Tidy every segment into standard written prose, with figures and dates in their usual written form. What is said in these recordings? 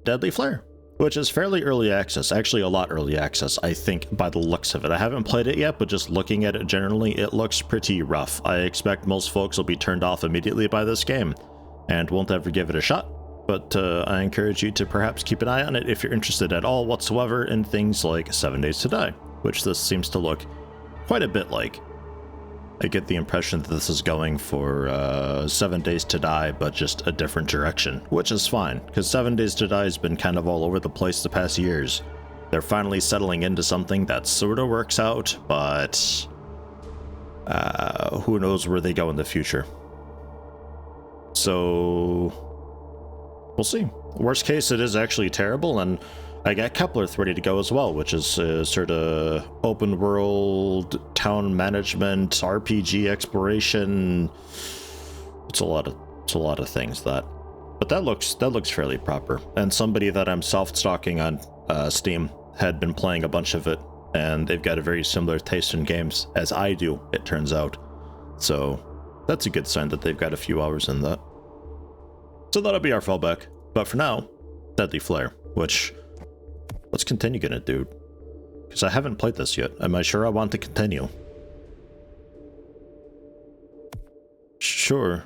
Deadly Flare, which is fairly early access, actually a lot early access, I think, by the looks of it. I haven't played it yet, but just looking at it generally, it looks pretty rough. I expect most folks will be turned off immediately by this game and won't ever give it a shot, but I encourage you to perhaps keep an eye on it if you're interested at all whatsoever in things like 7 Days to Die, which this seems to look quite a bit like. I get the impression that this is going for 7 Days to Die, but just a different direction, which is fine, because 7 Days to Die has been kind of all over the place the past years. They're finally settling into something that sort of works out, but who knows where they go in the future. So we'll see. Worst case, it is actually terrible, and I got Keplerth ready to go as well, which is sort of open world, town management, RPG exploration. It's a lot of things that, but that looks fairly proper. And somebody that I'm self-stalking on Steam had been playing a bunch of it, and they've got a very similar taste in games as I do, it turns out. So that's a good sign that they've got a few hours in that. So that'll be our fallback. But for now, Deadly Flare, which, what's continue gonna do? Because I haven't played this yet. Am I sure I want to continue? Sure.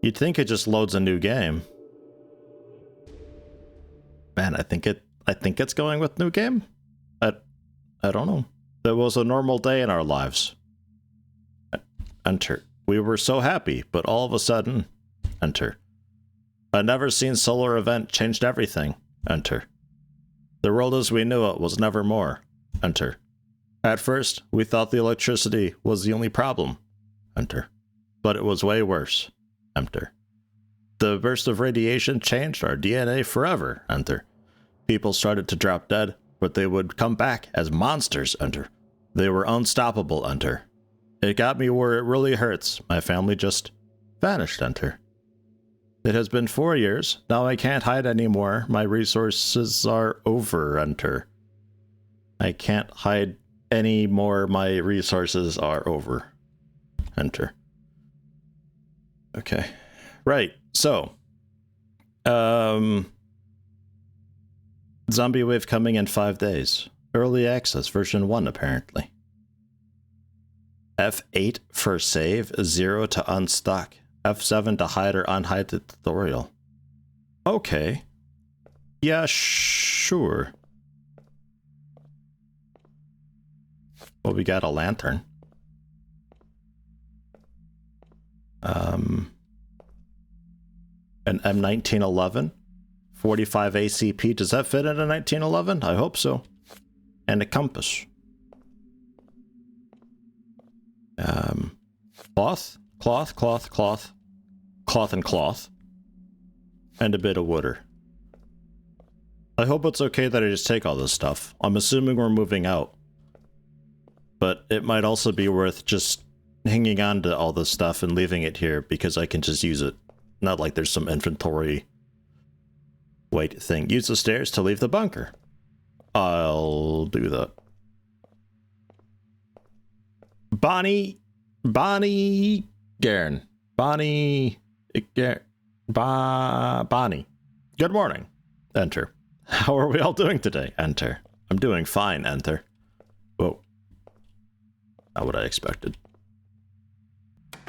You'd think it just loads a new game. Man, I think it's going with new game. I don't know. There was a normal day in our lives. Enter. We were so happy, but all of a sudden, enter. A never-seen solar event changed everything. Enter. The world as we knew it was never more. Enter. At first, we thought the electricity was the only problem. Enter. But it was way worse. Enter. The burst of radiation changed our DNA forever. Enter. People started to drop dead, but they would come back as monsters. Enter. They were unstoppable. Enter. It got me where it really hurts. My family just vanished. Enter. It has been 4 years. Now I can't hide anymore. My resources are over. Enter. I can't hide anymore. My resources are over. Enter. Okay. Right. So, Zombie Wave coming in 5 days. Early access version 1 apparently. F8 for save, 0 to unstuck. F7 to hide or unhide the tutorial. Okay. Yeah, sure. Well, we got a lantern. An M1911. 45 ACP. Does that fit in a 1911? I hope so. And a compass. Cloth and cloth. And a bit of water. I hope it's okay that I just take all this stuff. I'm assuming we're moving out. But it might also be worth just hanging on to all this stuff and leaving it here because I can just use it. Not like there's some inventory wait thing. Use the stairs to leave the bunker. I'll do that. Bonnie Garen. Bonnie. Good morning. Enter. How are we all doing today? Enter. I'm doing fine. Enter. Whoa. Not what I expected.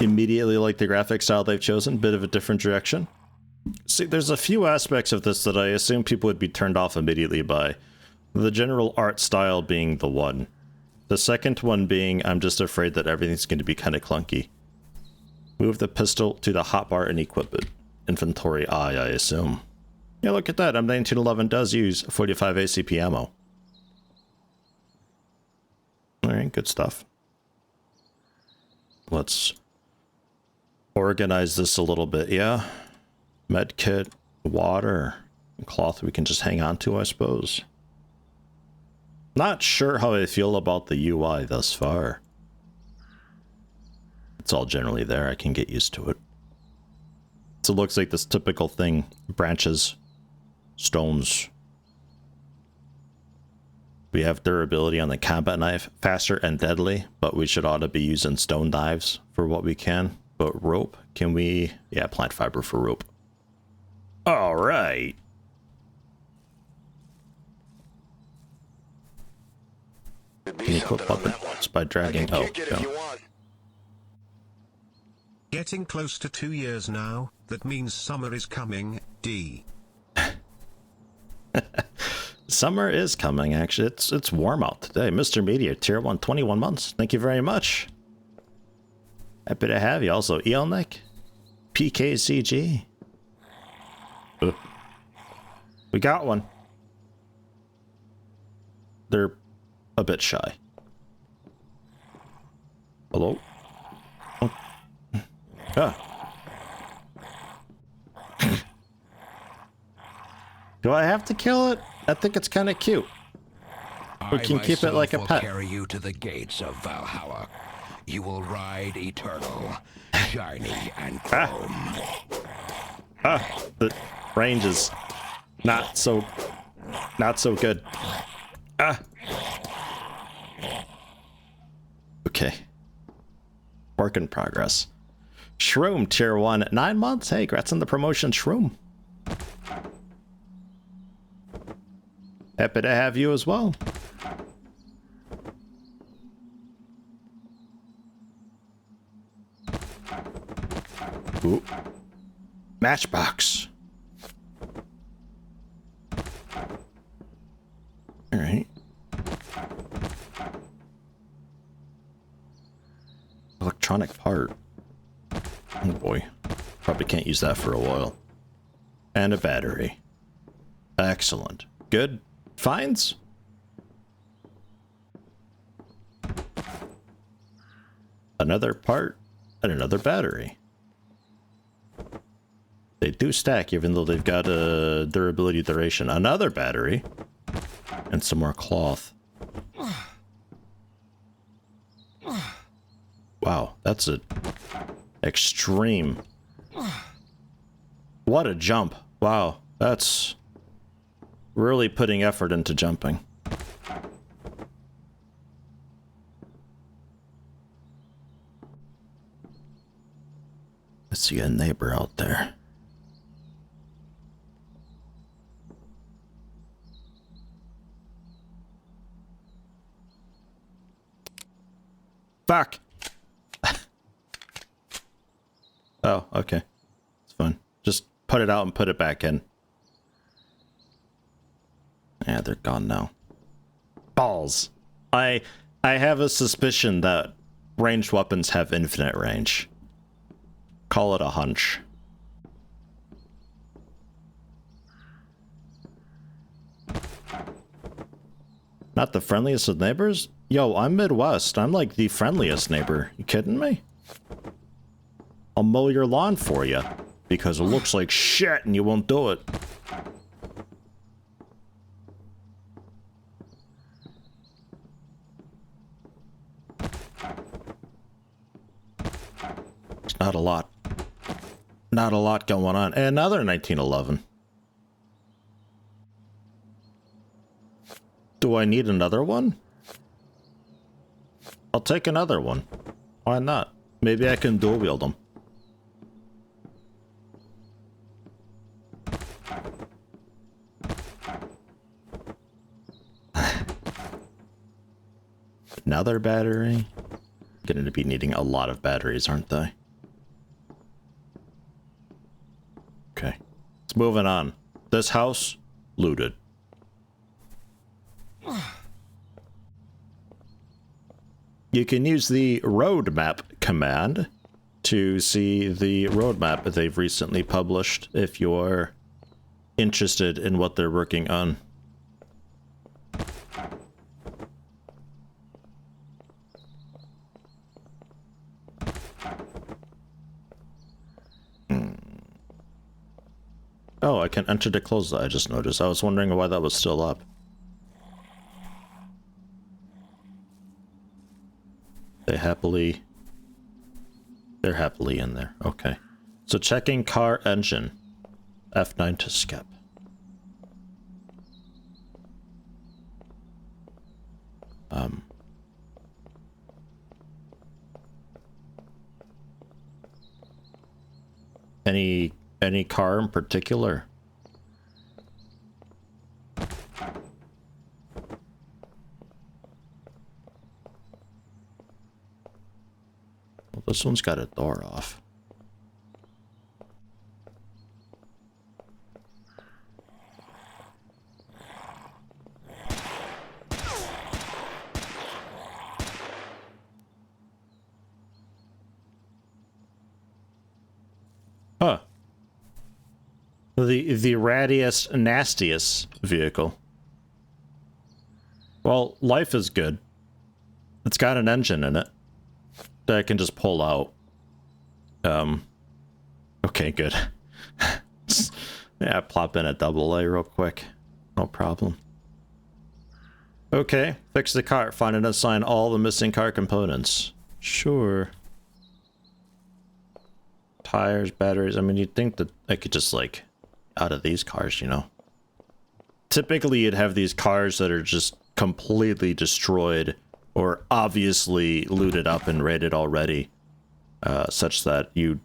Immediately like the graphic style they've chosen. Bit of a different direction. See, there's a few aspects of this that I assume people would be turned off immediately by. The general art style being the one. The second one being, I'm just afraid that everything's going to be kind of clunky. Move the pistol to the hotbar and equip it. Inventory I assume. Yeah, look at that. M1911 does use 45 ACP ammo. Alright, good stuff. Let's organize this a little bit, yeah? Medkit, water, cloth we can just hang on to, I suppose. Not sure how I feel about the UI thus far. It's all generally there, I can get used to it. So it looks like this typical thing. Branches, stones. We have durability on the combat knife, faster and deadly, but we should ought to be using stone knives for what we can. But rope, can we? Yeah, plant fiber for rope. All right. Can you equip weapons by dragging? Oh, no. Getting close to 2 years now, that means summer is coming, D. Summer is coming, actually. It's warm out today. Mr. Meteor, tier 1, 21 months. Thank you very much. Happy to have you. Also, Eolnik, PKCG. We got one. They're a bit shy. Hello? Oh. Ah. Do I have to kill it? I think it's kind of cute. We can keep it like a pet. Carry you to the gates of Valhalla. You will ride eternal, shiny and chrome. The range is not so good. Okay. Work in progress. Shroom tier 1, 9 months. Hey, congrats on the promotion, Shroom. Happy to have you as well. Ooh. Matchbox. All right. Electronic part. Oh boy. Probably can't use that for a while. And a battery. Excellent. Good finds? Another part and another battery. They do stack even though they've got a durability duration. Another battery. And some more cloth. Wow, that's a extreme. What a jump. Wow, that's really putting effort into jumping. I see a neighbor out there. Fuck! Oh, okay. It's fine. Just put it out and put it back in. Yeah, they're gone now. Balls. I have a suspicion that ranged weapons have infinite range. Call it a hunch. Not the friendliest of neighbors? Yo, I'm Midwest. I'm like the friendliest neighbor. You kidding me? I'll mow your lawn for you because it looks like shit and you won't do it. It's not a lot. Not a lot going on. And another 1911. Do I need another one? I'll take another one. Why not? Maybe I can dual wield them. Another battery? Going to be needing a lot of batteries, aren't they? Okay. Let's moving on. This house, looted. You can use the roadmap command to see the roadmap that they've recently published if you're interested in what they're working on. Oh, I can enter to close that, I just noticed. I was wondering why that was still up. They're happily in there. Okay. So checking car engine. F9 to skip. Any car in particular? This one's got a door off. Huh. The rattiest, nastiest vehicle. Well, life is good. It's got an engine in it that I can just pull out. Okay, good. Yeah, plop in a double A real quick. No problem. Okay, fix the car. Find and assign all the missing car components. Sure. Tires, batteries. I mean, you'd think that I could just, like, out of these cars, you know? Typically, you'd have these cars that are just completely destroyed or obviously looted up and raided already, such that you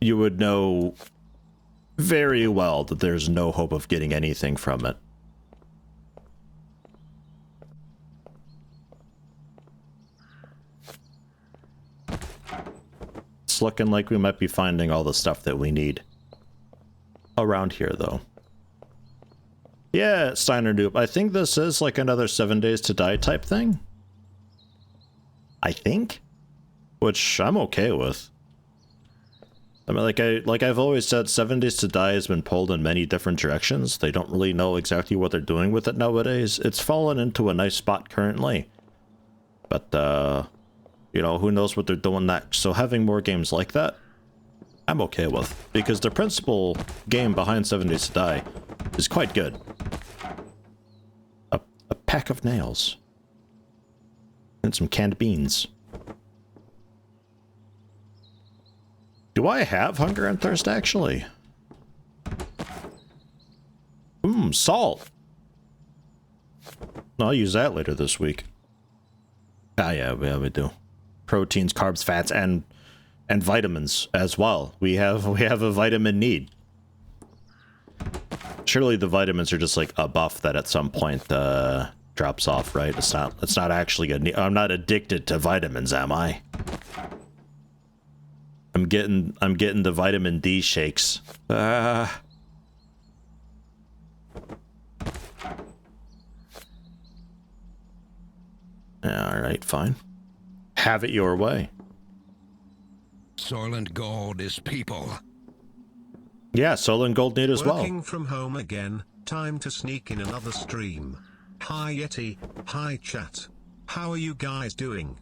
would know very well that there's no hope of getting anything from it. It's looking like we might be finding all the stuff that we need around here, though. Yeah, Steiner Noob. I think this is like another 7 Days to Die type thing. I think, which I'm okay with. I mean, like I've always said, 7 Days to Die has been pulled in many different directions. They don't really know exactly what they're doing with it nowadays. It's fallen into a nice spot currently, but you know, who knows what they're doing next. So having more games like that, I'm okay with, because the principal game behind 7 Days to Die is quite good. A pack of nails. And some canned beans. Do I have hunger and thirst, actually? Salt! I'll use that later this week. Ah, yeah, we do. Proteins, carbs, fats, and vitamins as well. We have a vitamin need. Surely the vitamins are just like a buff that at some point drops off, right? It's not actually a need. I'm not addicted to vitamins, am I? I'm getting the vitamin D shakes. All right, fine. Have it your way. Soylent Gold is people. Yeah, Soylent Gold need as well. Working from home again, time to sneak in another stream. Hi Yeti, hi chat. How are you guys doing?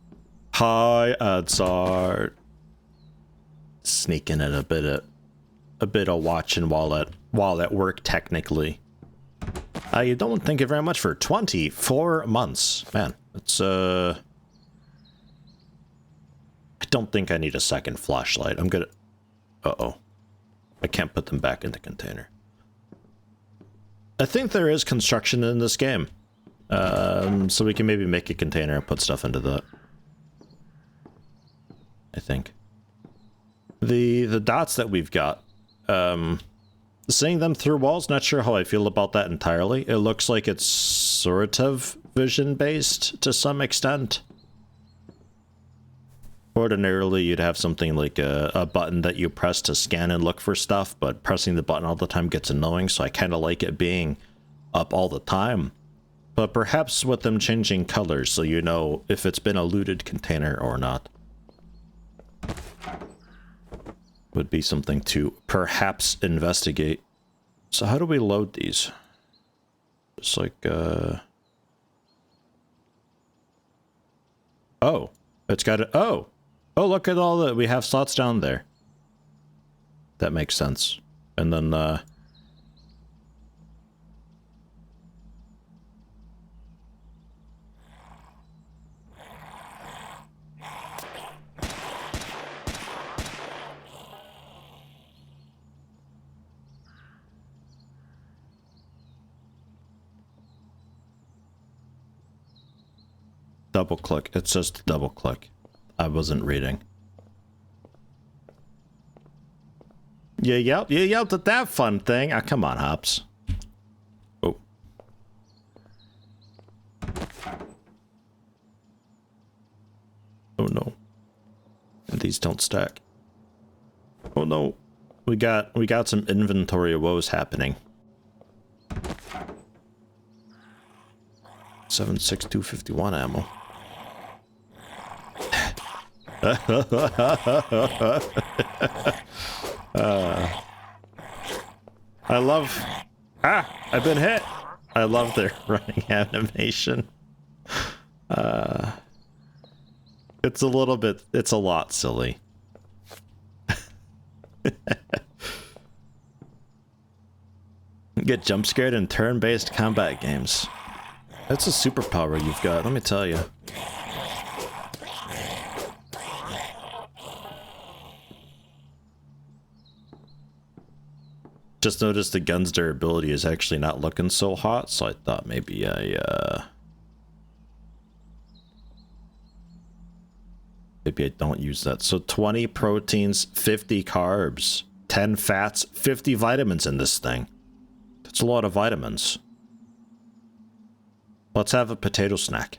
Hi, Adzard. Sneaking in a bit of watching while at work, technically. You don't thank you very much for 24 months. Man, it's I don't think I need a second flashlight. I'm gonna... Uh-oh. I can't put them back in the container. I think there is construction in this game. So we can maybe make a container and put stuff into that. I think. The dots that we've got, seeing them through walls, not sure how I feel about that entirely. It looks like it's sort of vision-based to some extent. Ordinarily, you'd have something like a button that you press to scan and look for stuff, but pressing the button all the time gets annoying, so I kind of like it being up all the time. But perhaps with them changing colors so you know if it's been a looted container or not would be something to perhaps investigate. So how do we load these? Just like, oh, it's got it. Oh, look at all that. We have slots down there. That makes sense. And then, double click. It says to double click. I wasn't reading. You yelped at that fun thing. Ah, come on, Hops. Oh. Oh no. these don't stack. Oh no. We got some inventory woes happening. 7.6251 ammo. I love... I've been hit! I love their running animation. It's a little bit... It's a lot silly. Get jump scared in turn-based combat games. That's a superpower you've got, let me tell you. Just noticed the gun's durability is actually not looking so hot, so I thought maybe maybe I don't use that. So 20 proteins, 50 carbs, 10 fats, 50 vitamins in this thing. That's a lot of vitamins. Let's have a potato snack.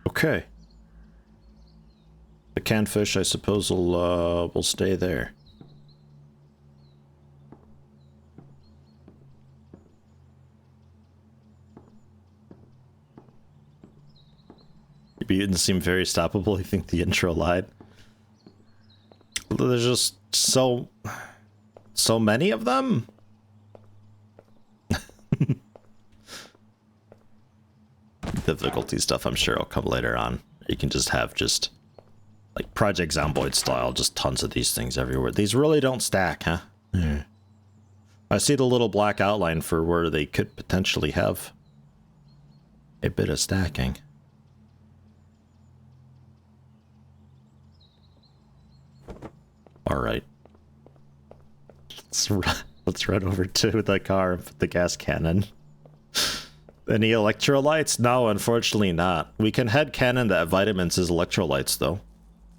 Okay. The canned fish, I suppose, will stay there. You didn't seem very stoppable. You think the intro lied? There's just so many of them. Difficulty stuff, I'm sure, will come later on. You can just have like Project Zomboid style, just tons of these things everywhere. These really don't stack, huh? Yeah. I see the little black outline for where they could potentially have a bit of stacking. All right. Let's run over to the car and put the gas cannon. Any electrolytes? No, unfortunately not. We can head cannon that vitamins as electrolytes, though.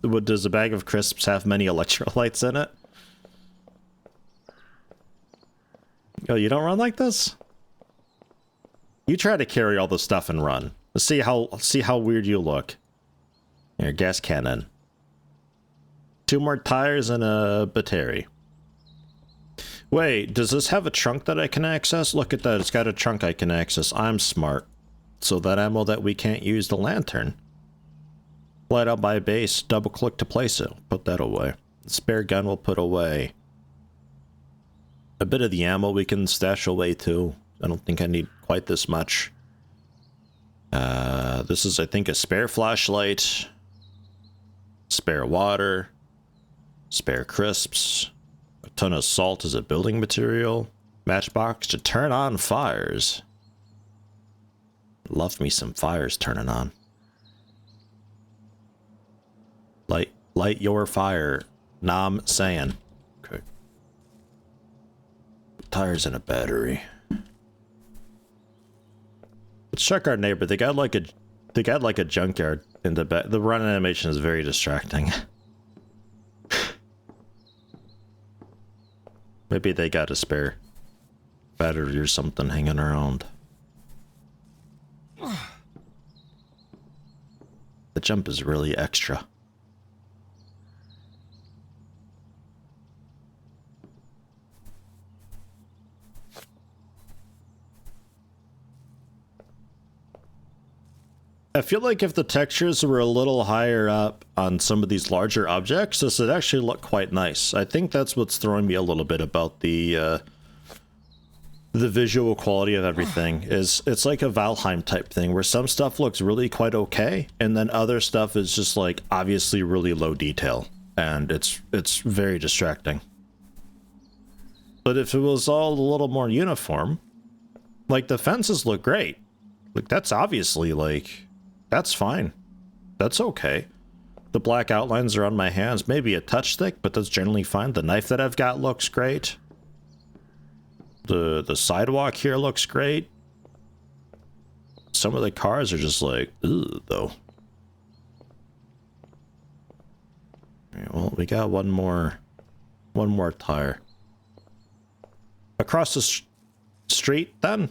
Does a bag of crisps have many electrolytes in it? Oh, you don't run like this? You try to carry all the stuff and run. Let's see how weird you look. Here, gas cannon. 2 more tires and a battery. Wait, does this have a trunk that I can access? Look at that, it's got a trunk I can access. I'm smart. So that ammo that we can't use, the lantern. Light out by base, double click to place it. Put that away. The spare gun we'll put away. A bit of the ammo we can stash away too. I don't think I need quite this much. This is, I think, a spare flashlight. Spare water. Spare crisps. A ton of salt as a building material. Matchbox to turn on fires. Love me some fires turning on. Light your fire. Nom saying. Okay. Tires and a battery. Let's check our neighbor. They got like a junkyard in the back. The run animation is very distracting. Maybe they got a spare battery or something hanging around. The jump is really extra. I feel like if the textures were a little higher up on some of these larger objects, this would actually look quite nice. I think that's what's throwing me a little bit about the visual quality of everything. Is it's like a Valheim type thing where some stuff looks really quite okay, and then other stuff is just like obviously really low detail, and it's very distracting. But if it was all a little more uniform, like the fences look great. Like that's obviously like. That's fine. That's okay. The black outlines are on my hands. Maybe a touch thick, but that's generally fine. The knife that I've got looks great. The sidewalk here looks great. Some of the cars are just like, ugh, though. Right, well, we got one more tire. Across the street, then.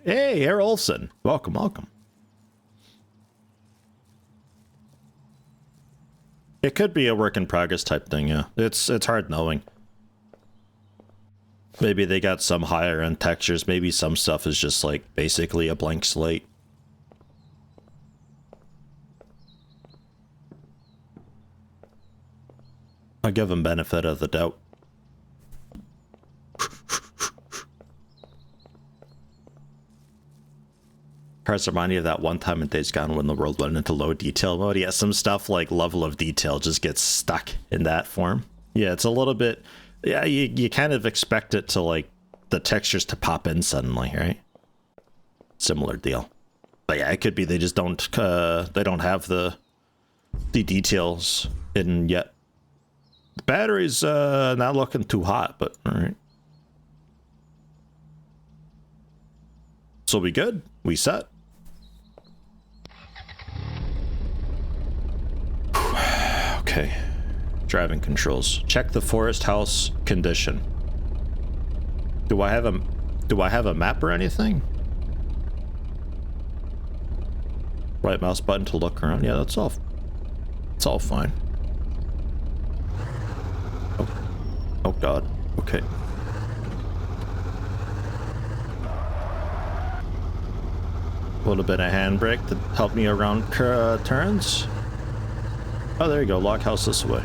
Hey, Herr Olsen. Welcome, welcome. It could be a work in progress type thing, yeah. It's hard knowing. Maybe they got some higher end textures, maybe some stuff is just like basically a blank slate. I'll give them benefit of the doubt. Parts remind me of that one time in Days Gone when the world went into low detail mode. Yeah, some stuff like level of detail just gets stuck in that form. Yeah, it's a little bit... Yeah, you kind of expect it to, like, the textures to pop in suddenly, right? Similar deal. But yeah, it could be they just don't have the details in yet. The battery's not looking too hot, but alright. So we good? We set? Okay. Driving controls. Check the forest house condition. Do I have a map or anything? Right mouse button to look around. Yeah, that's all. It's all fine. Oh god. Okay. A little bit of handbrake to help me around turns. Oh, there you go. Log house this way.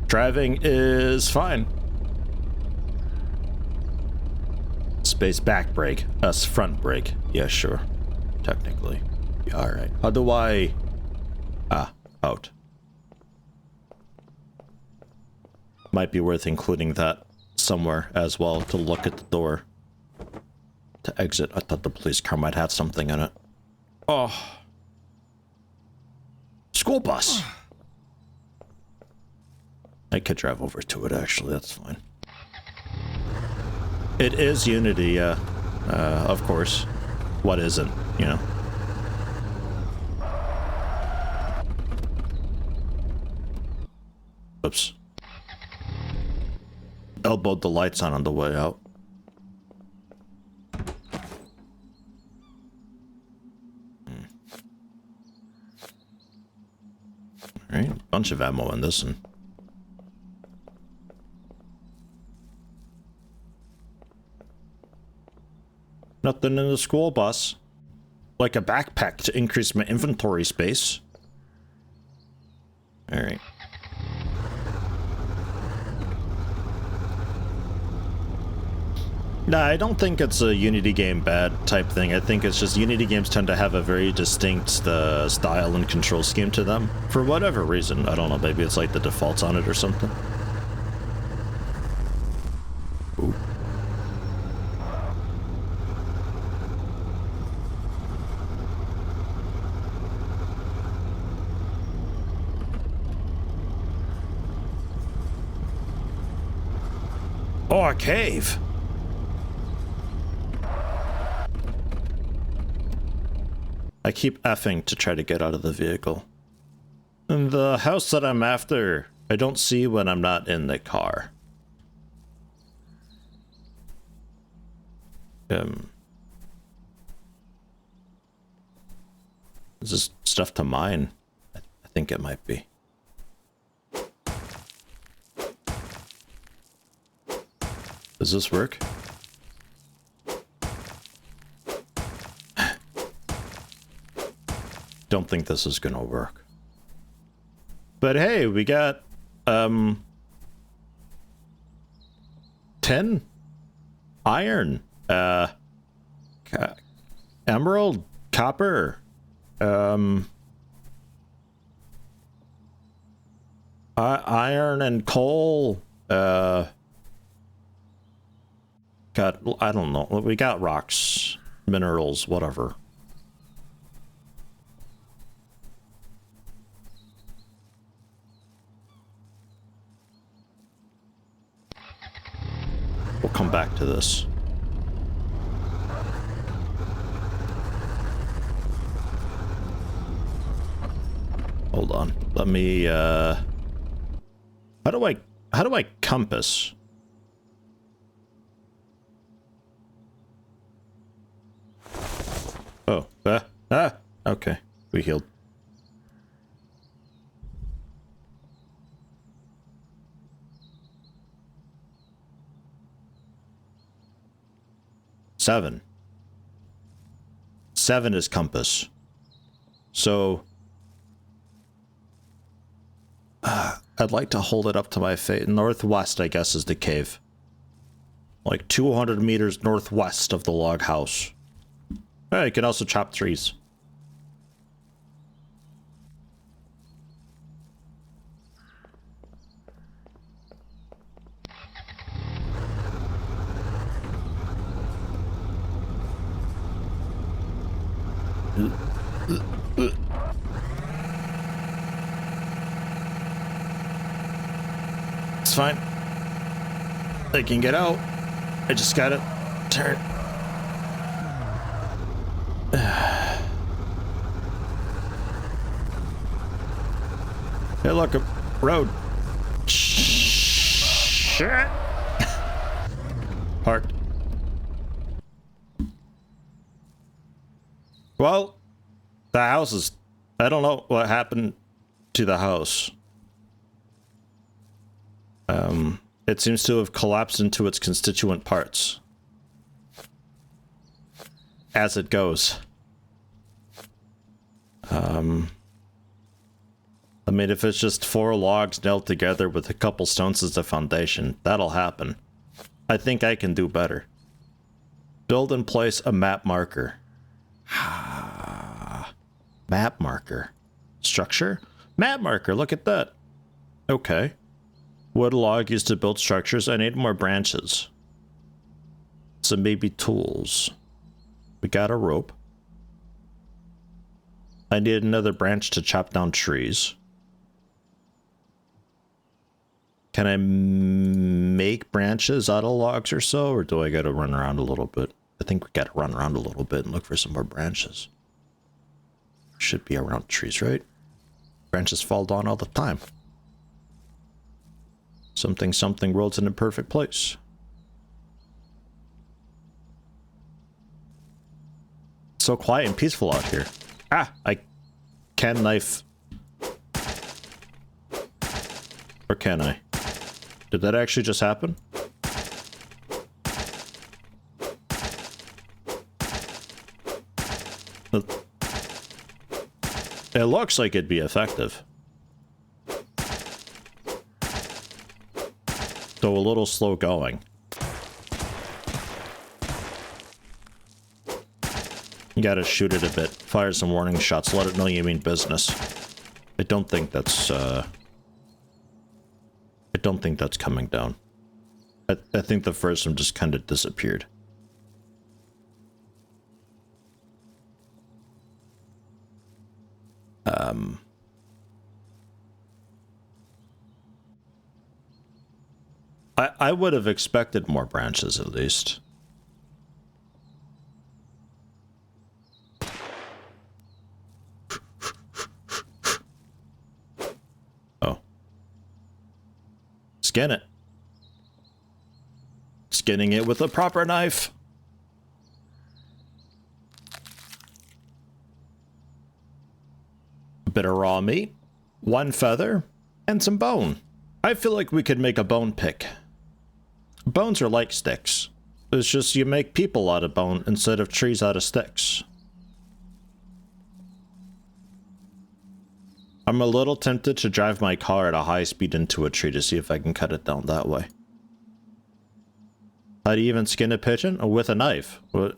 Driving is fine. Space back brake. Us front brake. Yeah, sure. Technically. Yeah, alright. How do I... out. Might be worth including that somewhere as well to look at the door. To exit. I thought the police car might have something in it. Oh. School bus. I could drive over to it, actually. That's fine. It is Unity, of course. What isn't, you know? Oops. Elbowed the lights on the way out. Alright, bunch of ammo in this one. Nothing in the school bus. Like a backpack to increase my inventory space. Alright. Nah, I don't think it's a Unity game bad type thing. I think it's just Unity games tend to have a very distinct style and control scheme to them. For whatever reason. I don't know, maybe it's like the defaults on it or something. Ooh. Oh, a cave! I keep effing to try to get out of the vehicle. And the house that I'm after, I don't see when I'm not in the car. Is this stuff to mine? I think it might be. Does this work? Don't think this is gonna work. But hey, we got 10 iron, emerald, copper, iron and coal, got, I don't know, we got rocks, minerals, whatever. We'll come back to this. Hold on. Let me, How do I compass? Oh, okay. We healed. Seven is compass. So I'd like to hold it up to my face. Northwest, I guess, is the cave. Like 200 meters northwest of the log house. You can also chop trees. It's fine. I can get out. I just gotta turn. Hey, look, a road. Shit. Parked. Well, the house is... I don't know what happened to the house. It seems to have collapsed into its constituent parts. As it goes. I mean, if it's just 4 logs nailed together with a couple stones as a foundation, that'll happen. I think I can do better. Build and place a map marker. Map marker. Structure? Map marker, look at that. Okay. Wood log used to build structures. I need more branches. So maybe tools. We got a rope. I need another branch to chop down trees. Can I make branches out of logs or so? Or do I gotta run around a little bit? I think we gotta run around a little bit and look for some more branches. Should be around trees, right? Branches fall down all the time. Something world's in a perfect place. So quiet and peaceful out here. I can knife. Or can I? Did that actually just happen? It looks like it'd be effective. Though a little slow going. You gotta shoot it a bit. Fire some warning shots. Let it know you mean business. I don't think that's coming down. I think the first one just kind of disappeared. I would have expected more branches at least. Oh. Skin it. Skinning it with a proper knife. A bit of raw meat, 1 feather, and some bone. I feel like we could make a bone pick. Bones are like sticks. It's just you make people out of bone instead of trees out of sticks. I'm a little tempted to drive my car at a high speed into a tree to see if I can cut it down that way. How do you even skin a pigeon? Oh, with a knife. What?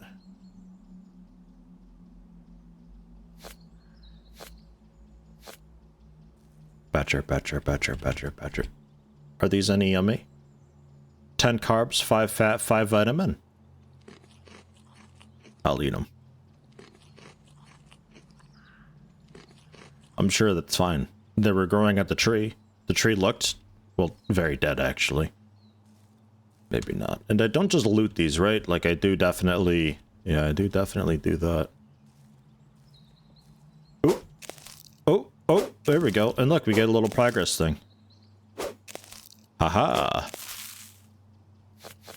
Badger. Are these any yummy? 10 carbs, 5 fat, 5 vitamin. I'll eat them. I'm sure that's fine. They were growing at the tree. The tree looked, well, very dead actually. Maybe not. And I don't just loot these, right? Like I do definitely, yeah, I do definitely do that. Oh, there we go. And look, we get a little progress thing. Haha.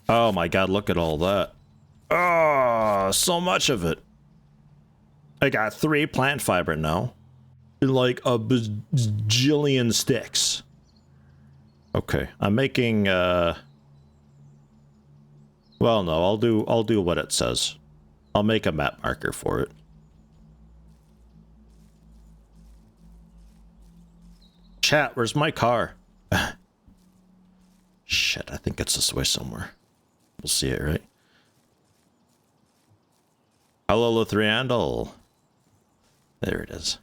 Oh my god, look at all that. Oh, so much of it. I got 3 plant fiber now. Like a bajillion sticks. Okay, I'm making well no, I'll do what it says. I'll make a map marker for it. Chat, where's my car? Shit, I think it's this way somewhere. We'll see it, right? Hello, Lithriandel. There it is.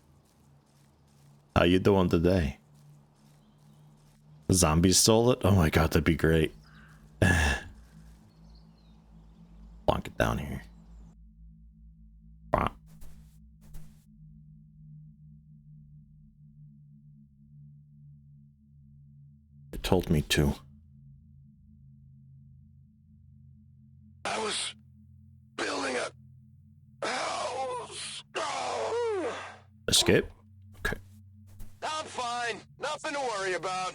How you doing today? Zombies stole it? Oh my god, that'd be great. Plonk it down here. Wow. It told me to. I was building a house. Escape? Okay. I'm fine. Nothing to worry about.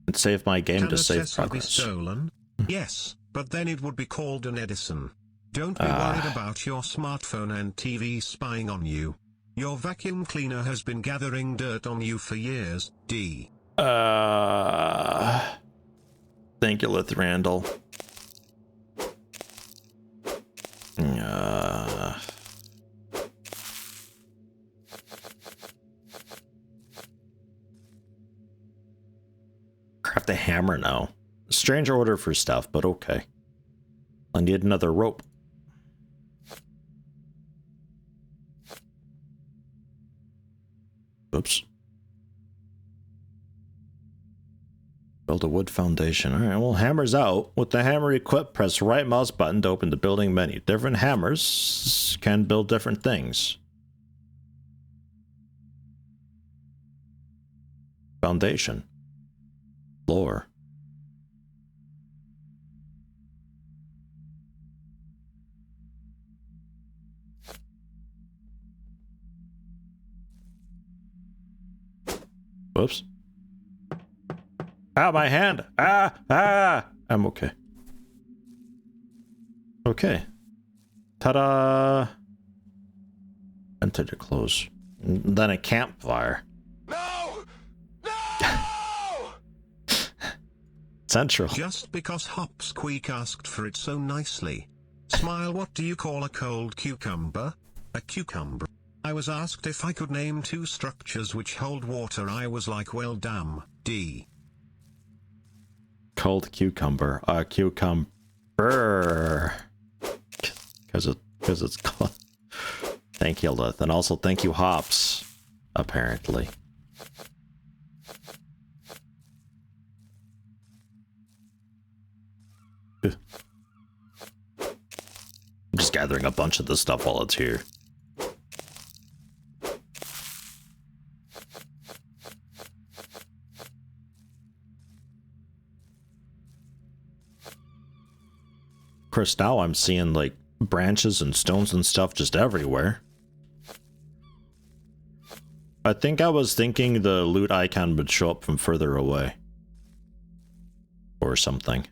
And save my game Can to a save Tesla be progress. stolen? Yes, but then it would be called an Edison. Don't be worried about your smartphone and TV spying on you. Your vacuum cleaner has been gathering dirt on you for years, D. Thank you, Lithriandel. Craft a hammer now. Strange order for stuff, but okay. I need another rope. Oops. Build a wood foundation. Alright, well, hammer's out. With the hammer equipped, press right mouse button to open the building menu. Different hammers can build different things. Foundation. Floor. Whoops. Ah, my hand! Ah! I'm okay. Okay. Ta-da! Enter to close. And then a campfire. No! No! Central. Just because Hopsqueak asked for it so nicely. Smile, what do you call a cold cucumber? A cucumber. I was asked if I could name 2 structures which hold water. I was like, well, damn, D. Cold cucumber. Cucumber. Because it's called. Thank you, Lith. And also thank you, Hops. Apparently. I'm just gathering a bunch of this stuff while it's here. Of course, now I'm seeing like branches and stones and stuff just everywhere. I think I was thinking the loot icon would show up from further away. Or something.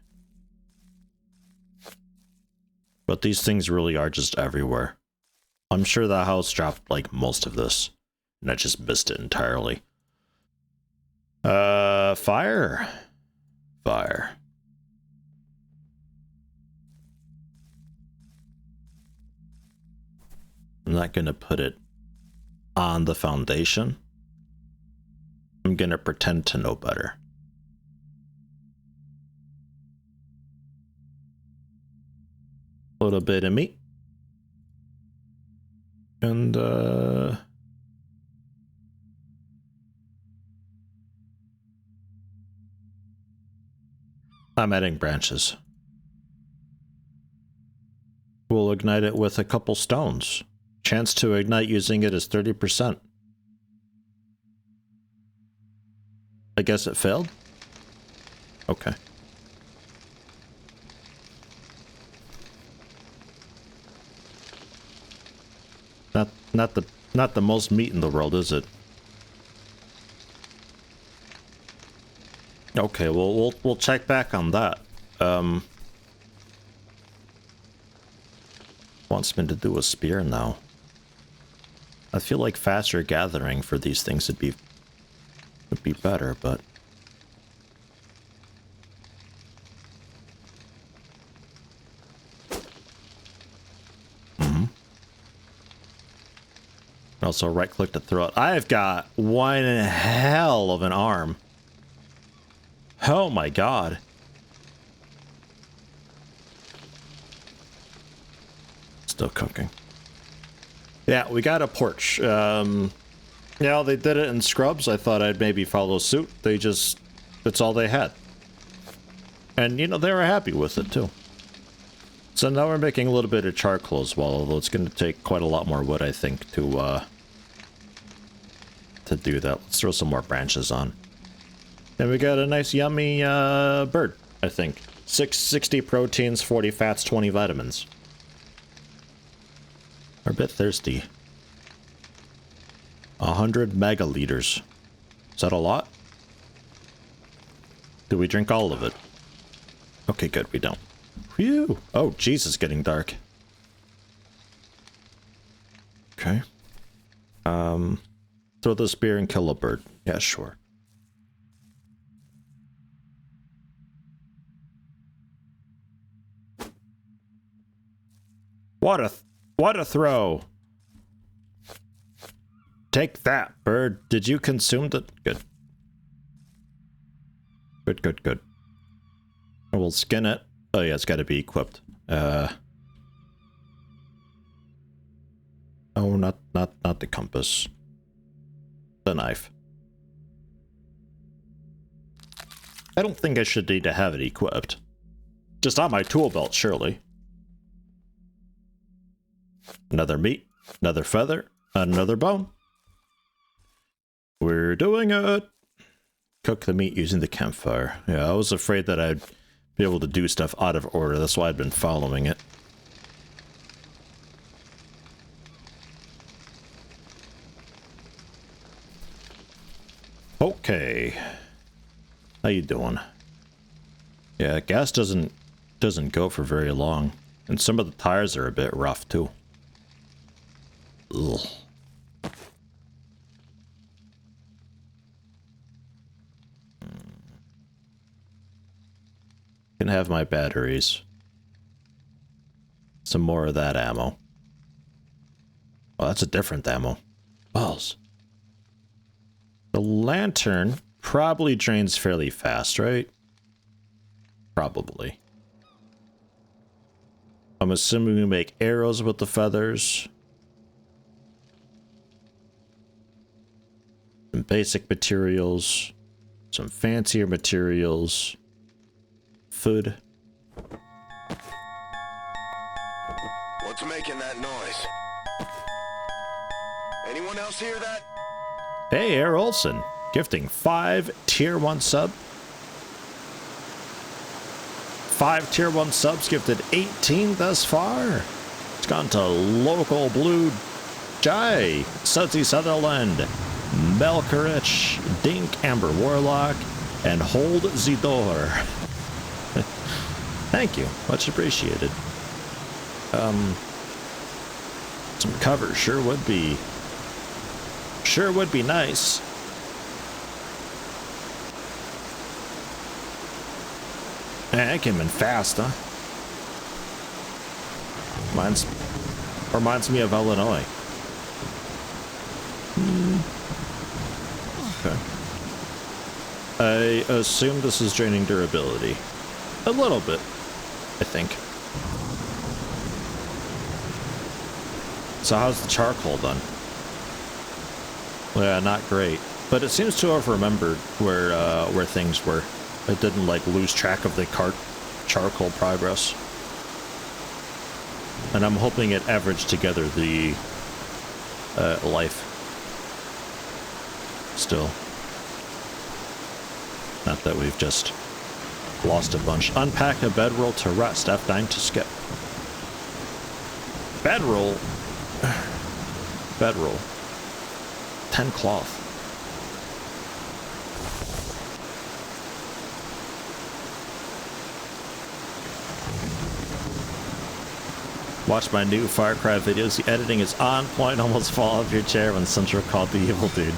But these things really are just everywhere. I'm sure the house dropped like most of this. And I just missed it entirely. Fire. Fire. I'm not gonna put it on the foundation. I'm gonna pretend to know better. A little bit of meat. And I'm adding branches. We'll ignite it with a couple stones. Chance to ignite using it is 30%. I guess it failed? Okay. Not the most meat in the world, is it? Okay, well, we'll check back on that. Wants me to do a spear now. I feel like faster gathering for these things would be better, but also right click to throw it. I've got one hell of an arm. Oh my god. Still cooking. Yeah, we got a porch. Yeah, they did it in Scrubs. I thought I'd maybe follow suit. That's all they had. And, you know, they were happy with it, too. So now we're making a little bit of charcoal as well, although it's going to take quite a lot more wood, I think, to do that. Let's throw some more branches on. And we got a nice, yummy bird, I think. 660 proteins, 40 fats, 20 vitamins. We're a bit thirsty. 100 megaliters. Is that a lot? Do we drink all of it? Okay, good, we don't. Phew! Oh, jeez, it's getting dark. Okay. Throw the spear and kill a bird. Yeah, sure. What a throw! Take that, bird. Did you consume the... Good. Good, good, good. We'll skin it. Oh yeah, it's got to be equipped. Oh, not the compass. The knife. I don't think I should need to have it equipped. Just on my tool belt, surely. Another meat, another feather, another bone. We're doing it! Cook the meat using the campfire. Yeah, I was afraid that I'd be able to do stuff out of order. That's why I'd been following it. Okay. How you doing? Yeah, gas doesn't go for very long. And some of the tires are a bit rough, too. Ugh. Can have my batteries. Some more of that ammo. Oh, that's a different ammo. Balls. The lantern probably drains fairly fast, right? Probably. I'm assuming we make arrows with the feathers. Some basic materials. Some fancier materials. Food. What's making that noise? Anyone else hear that? Hey, Air Olson. Gifting 5 tier 1 sub. 5 tier 1 subs gifted 18 thus far. It's gone to Local Blue Jai, Sudsy Sutherland, Melkerich, Dink Amber Warlock, and Hold the Door. Thank you. Much appreciated. Some cover sure would be nice. Yeah, it came in fast, huh? Reminds me of Illinois. Okay. I assume this is draining durability. A little bit, I think. So how's the charcoal done? Yeah, not great. But it seems to have remembered where things were. It didn't like lose track of the charcoal progress. And I'm hoping it averaged together the life. Still. Not that we've just lost a bunch. Unpack a bedroll to rest. F9 to skip. Bedroll? Bedroll. 10 cloth. Watch my new Far Cry videos. The editing is on point. Almost fall off your chair when Central called the evil dude.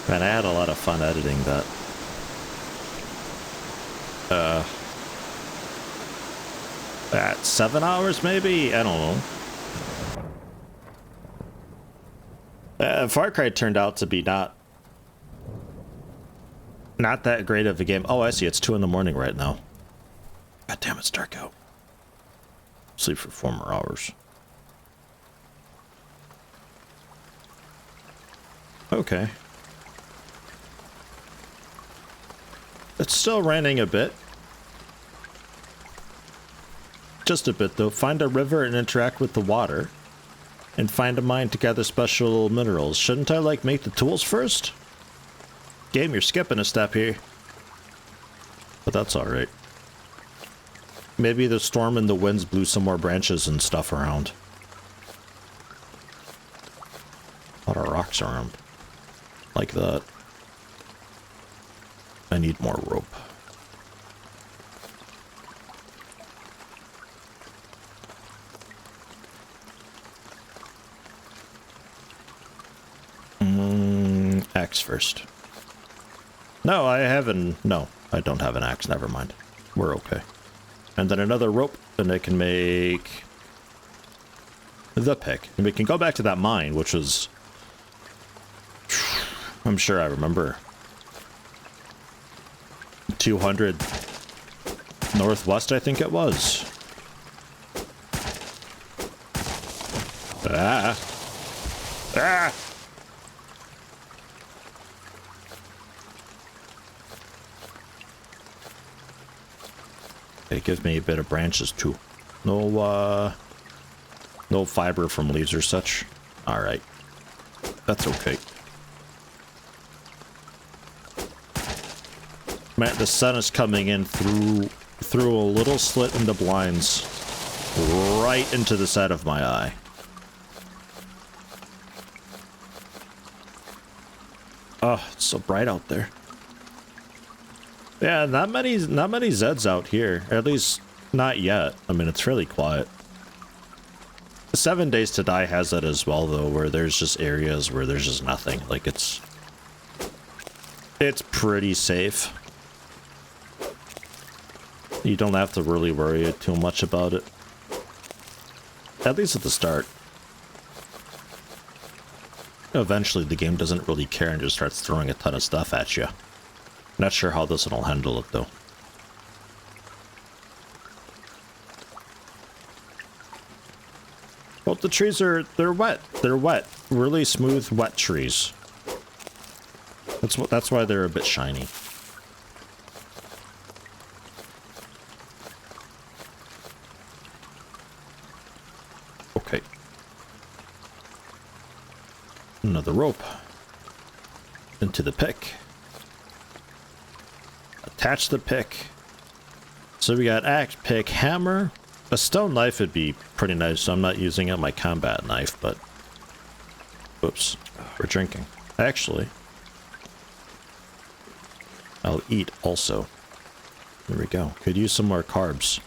Man, I had a lot of fun editing that. At 7 hours maybe? I don't know. Far Cry turned out to be not that great of a game. Oh, I see. It's 2 in the morning right now. God damn, it's dark out. Sleep for 4 more hours. Okay. It's still raining a bit. Just a bit, though. Find a river and interact with the water. And find a mine to gather special minerals. Shouldn't I, like, make the tools first? Game, you're skipping a step here. But that's alright. Maybe the storm and the winds blew some more branches and stuff around. A lot of rocks around. Like that. I need more rope. Axe first. No, I haven't. No, I don't have an axe. Never mind. We're okay. And then another rope, and I can make the pick. And we can go back to that mine, which was... I'm sure I remember. 200 northwest, I think it was. Ah! Ah! It gives me a bit of branches too. No fiber from leaves or such. Alright. That's okay. Man, the sun is coming in through a little slit in the blinds. Right into the side of my eye. Oh, it's so bright out there. Yeah, not many Zeds out here. At least, not yet. I mean, it's really quiet. 7 Days to Die has that as well, though, where there's just areas where there's just nothing. Like, it's pretty safe. You don't have to really worry too much about it. At least at the start. Eventually, the game doesn't really care and just starts throwing a ton of stuff at you. Not sure how this one will handle it, though. Well, the trees they're wet. They're wet. Really smooth, wet trees. That's why they're a bit shiny. Okay. Another rope. Into the pick. Attach the pick. So we got axe, pick, hammer. A stone knife would be pretty nice, so I'm not using it my combat knife, but... Whoops. We're drinking. Actually... I'll eat also. There we go. Could use some more carbs.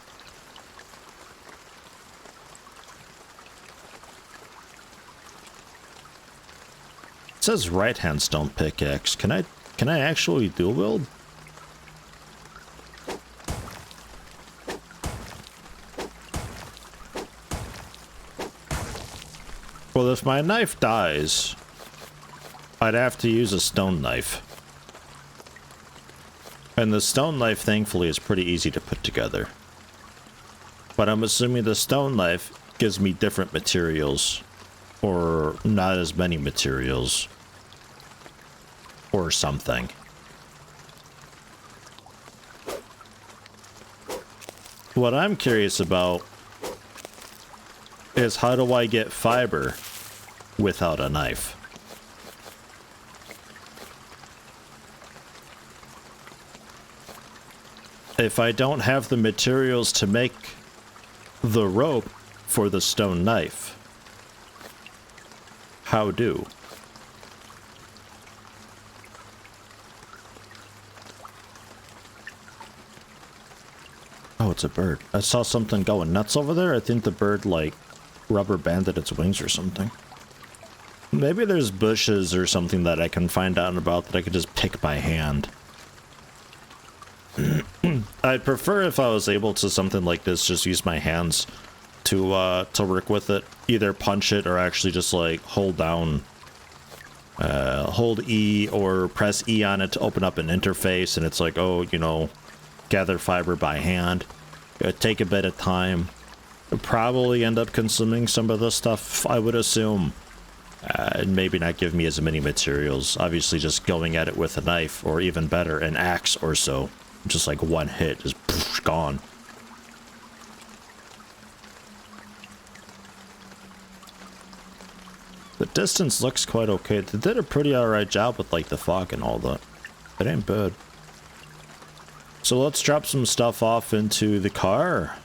It says right-hand stone pickaxe. Can I actually dual wield? Well, if my knife dies, I'd have to use a stone knife. And the stone knife, thankfully, is pretty easy to put together. But I'm assuming the stone knife gives me different materials. Or not as many materials. Or something. What I'm curious about is how do I get fiber without a knife? If I don't have the materials to make the rope for the stone knife, how do? Oh, it's a bird. I saw something going nuts over there. I think the bird, like, rubber banded its wings or something. Maybe there's bushes or something that I can find out about that I could just pick by hand. I'd prefer if I was able to something like this, just use my hands to work with it. Either punch it or actually just like hold down, hold E or press E on it to open up an interface, and it's like, oh, you know, gather fiber by hand. It'd take a bit of time. It'd probably end up consuming some of the stuff, I would assume. And maybe not give me as many materials. Obviously just going at it with a knife, or even better, an axe or so. Just like one hit, just poof, gone. The distance looks quite okay. They did a pretty alright job with like the fog and all that. It ain't bad. So let's drop some stuff off into the car.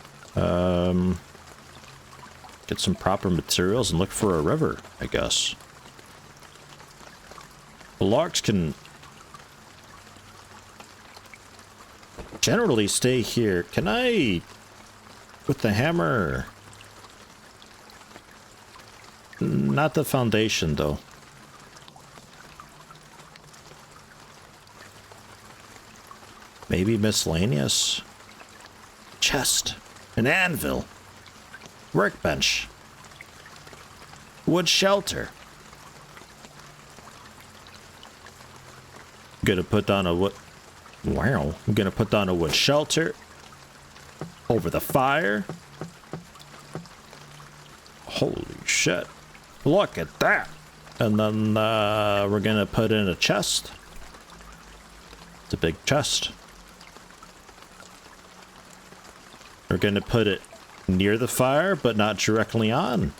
Get some proper materials and look for a river, I guess. The logs can generally stay here. Can I, with the hammer? Not the foundation, though. Maybe miscellaneous? Chest. An anvil. Workbench. Wood shelter. Gonna put down a wood... Wow. I'm gonna put down a wood shelter. Over the fire. Holy shit. Look at that. And then we're gonna put in a chest. It's a big chest. We're gonna put it near the fire, but not directly on.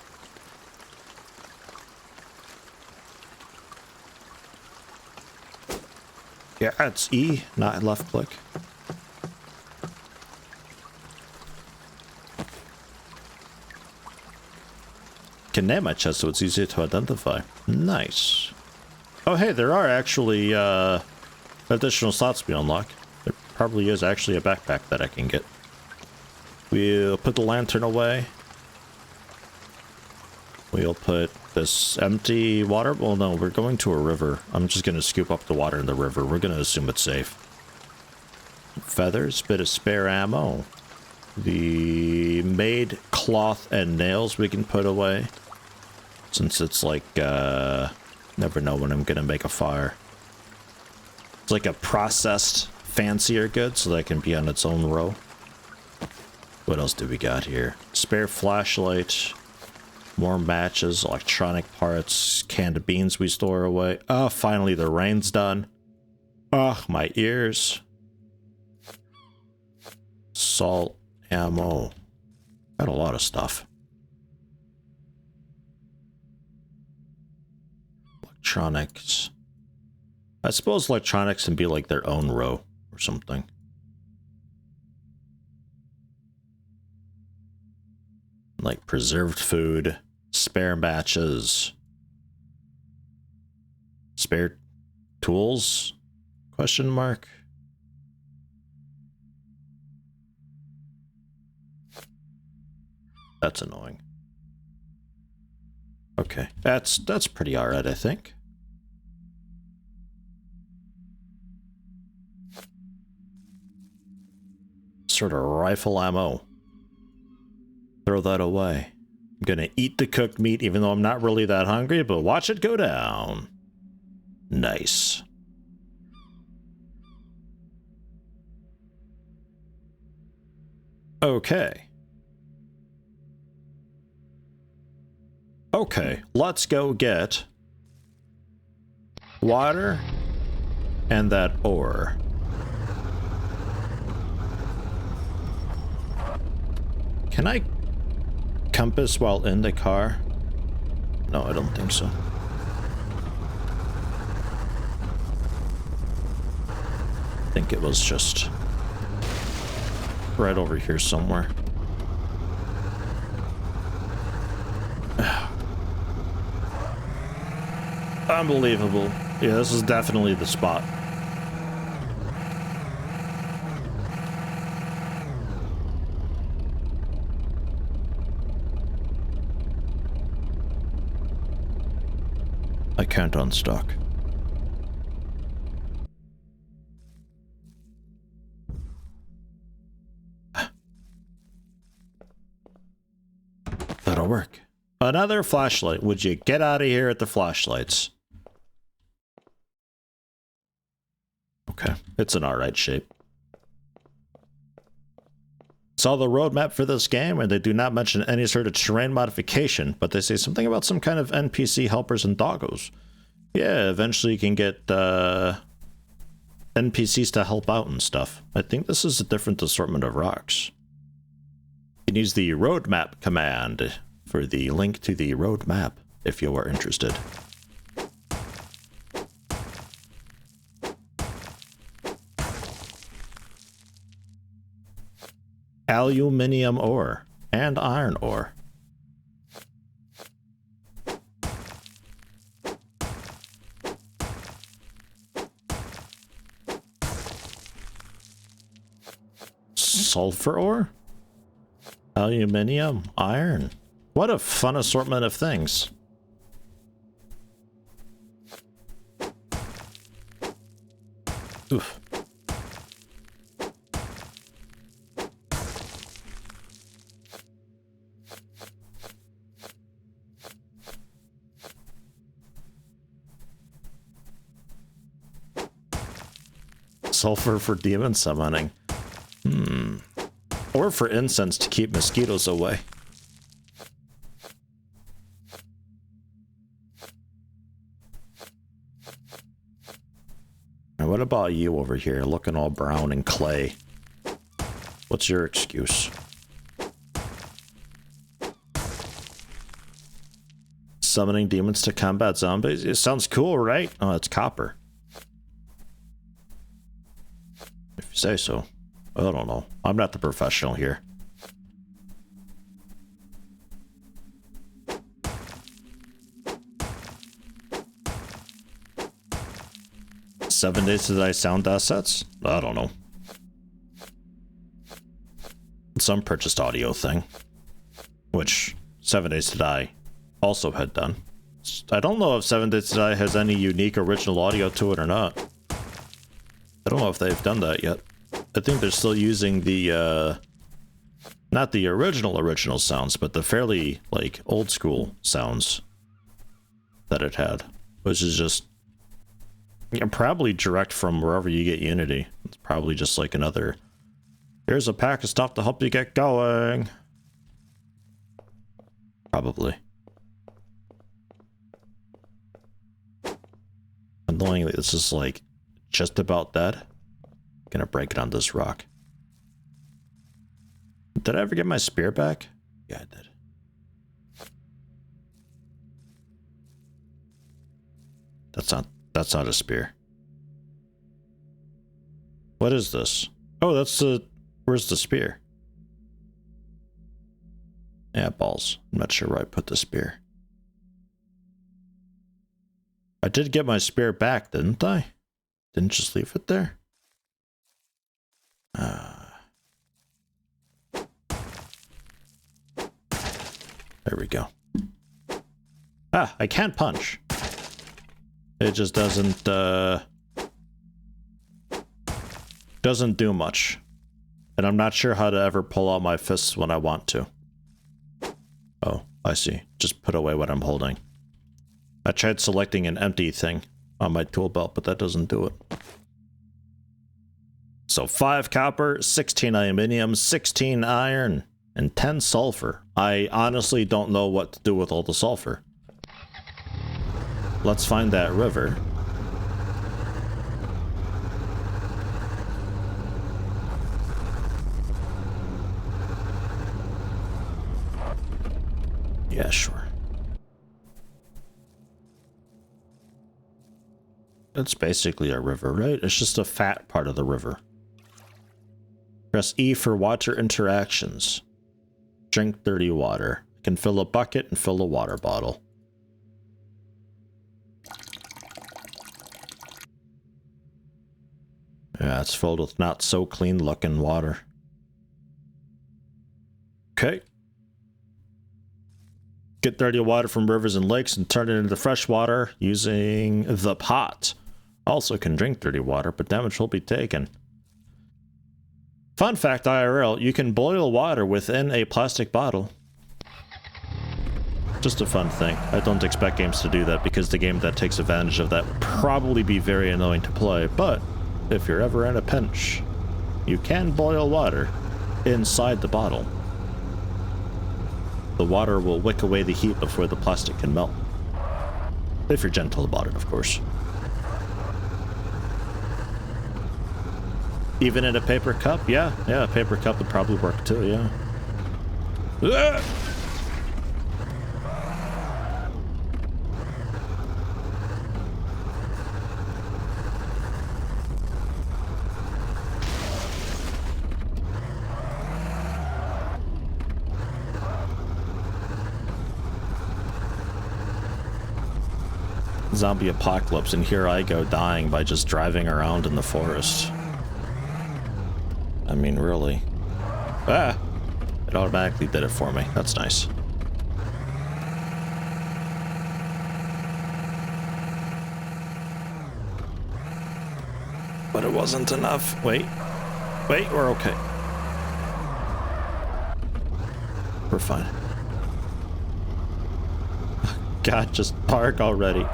Yeah, it's E, not left click. Can name my chest so it's easier to identify. Nice. Oh hey, there are actually additional slots we unlock. There probably is actually a backpack that I can get. We'll put the lantern away. We'll put this empty water. Well, no, we're going to a river. I'm just going to scoop up the water in the river. We're going to assume it's safe. Feathers, bit of spare ammo. The made cloth and nails we can put away. Since it's like, never know when I'm going to make a fire. It's like a processed, fancier good, so that can be on its own row. What else do we got here? Spare flashlight, more matches, electronic parts, canned beans we store away. Oh, finally the rain's done. Oh, my ears. Salt, ammo. Got a lot of stuff. Electronics. I suppose electronics can be like their own row or something. Like preserved food, spare matches, spare tools, question mark. That's annoying. Okay, that's pretty alright, I think. Sort of rifle ammo. Throw that away. I'm gonna eat the cooked meat even though I'm not really that hungry, but watch it go down. Nice. Okay. Okay, let's go get water and that ore. Can I compass while in the car? No, I don't think so. I think it was just right over here somewhere. Unbelievable. Yeah, this is definitely the spot. I can't unstuck. That'll work. Another flashlight. Would you get out of here at the flashlights? Okay, it's an alright shape. Saw the roadmap for this game, and they do not mention any sort of terrain modification, but they say something about some kind of NPC helpers and doggos. Yeah, eventually you can get NPCs to help out and stuff. I think this is a different assortment of rocks. You can use the roadmap command for the link to the roadmap if you are interested. Aluminium ore and iron ore. Sulfur ore? Aluminium, iron. What a fun assortment of things. Oof. Sulfur for demon summoning. Or for incense to keep mosquitoes away. And what about you over here, looking all brown and clay? What's your excuse? Summoning demons to combat zombies? It sounds cool, right? Oh, it's copper. If you say so. I don't know. I'm not the professional here. Seven Days to Die sound assets? I don't know. Some purchased audio thing. Which 7 Days to Die also had done. I don't know if 7 Days to Die has any unique original audio to it or not. I don't know if they've done that yet. I think they're still using the, not the original sounds, but the fairly, like, old school sounds that it had. Which is just, probably direct from wherever you get Unity. It's probably just like another, here's a pack of stuff to help you get going. Probably. Annoyingly, this is like, just about dead. Gonna break it on this rock. Did I ever get my spear back? Yeah, I did. That's not a spear. What is this? Oh, that's the, where's the spear? Yeah, balls. I'm not sure where I put the spear. I did get my spear back, didn't I? Didn't just leave it there? There we go. Ah, I can't punch. It just doesn't do much. And I'm not sure how to ever pull out my fists when I want to. Oh, I see. Just put away what I'm holding. I tried selecting an empty thing on my tool belt, but that doesn't do it. So 5 copper, 16 aluminium, 16 iron, and 10 sulfur. I honestly don't know what to do with all the sulfur. Let's find that river. Yeah, sure. It's basically a river, right? It's just a fat part of the river. Press E for water interactions. Drink dirty water. I can fill a bucket and fill a water bottle. Yeah, it's filled with not so clean looking water. Okay. Get dirty water from rivers and lakes and turn it into fresh water using the pot. Also can drink dirty water, but damage will be taken. Fun fact IRL, you can boil water within a plastic bottle. Just a fun thing. I don't expect games to do that because the game that takes advantage of that would probably be very annoying to play, but if you're ever in a pinch, you can boil water inside the bottle. The water will wick away the heat before the plastic can melt. If you're gentle about it, of course. Even in a paper cup? Yeah, a paper cup would probably work too, yeah. Ah! Zombie apocalypse, and here I go dying by just driving around in the forest. I mean, really. Ah! It automatically did it for me. That's nice. But it wasn't enough. Wait, we're okay. We're fine. God, just park already.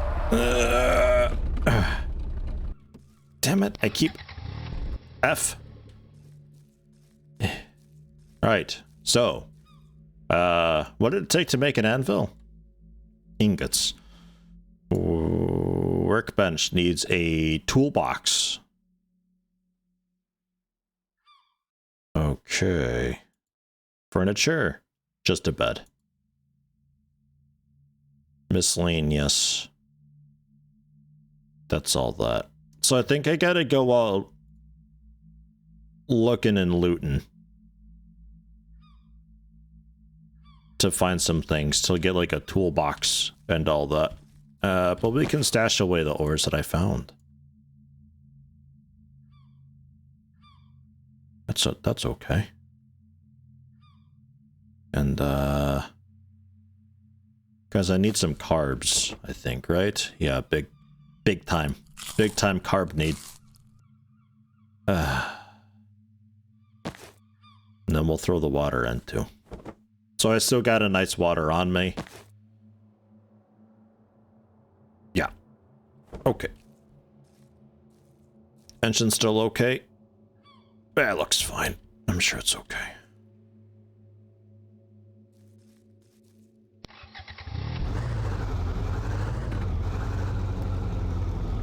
Damn it, I keep... F. Right, so... what did it take to make an anvil? Ingots. Workbench needs a toolbox. Okay. Furniture. Just a bed. Miscellaneous. That's all that. So I think I gotta go out looking and looting to find some things, to get like a toolbox and all that. But we can stash away the ores that I found. That's okay. And guys, I need some carbs, I think, right? Yeah, big time carb need. And then we'll throw the water in too. So I still got a nice water on me. Yeah. Okay. Engine still okay? Yeah, it looks fine. I'm sure it's okay.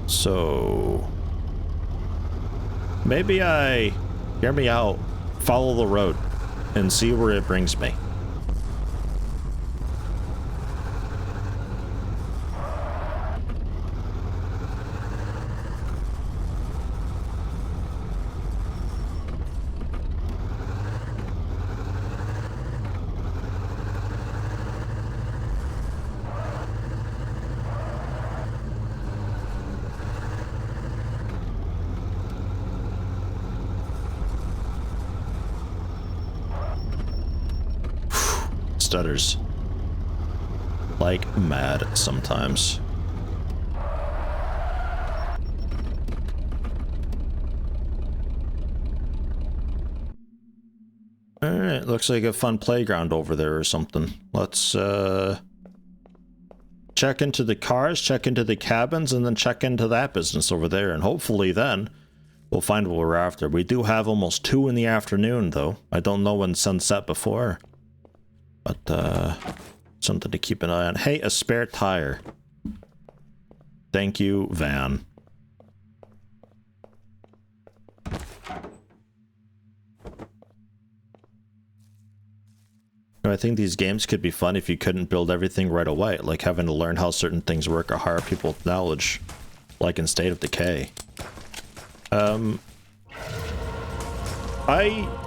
So... maybe I... hear me out. Follow the road. And see where it brings me. Stutters like mad sometimes. Alright, looks like a fun playground over there or something. Let's check into the cars, check into the cabins, and then check into that business over there, and hopefully then we'll find what we're after. We do have almost 2 in the afternoon though. I don't know when sunset before. But, something to keep an eye on. Hey, a spare tire. Thank you, van. I think these games could be fun if you couldn't build everything right away, like having to learn how certain things work or hire people with knowledge, like in State of Decay.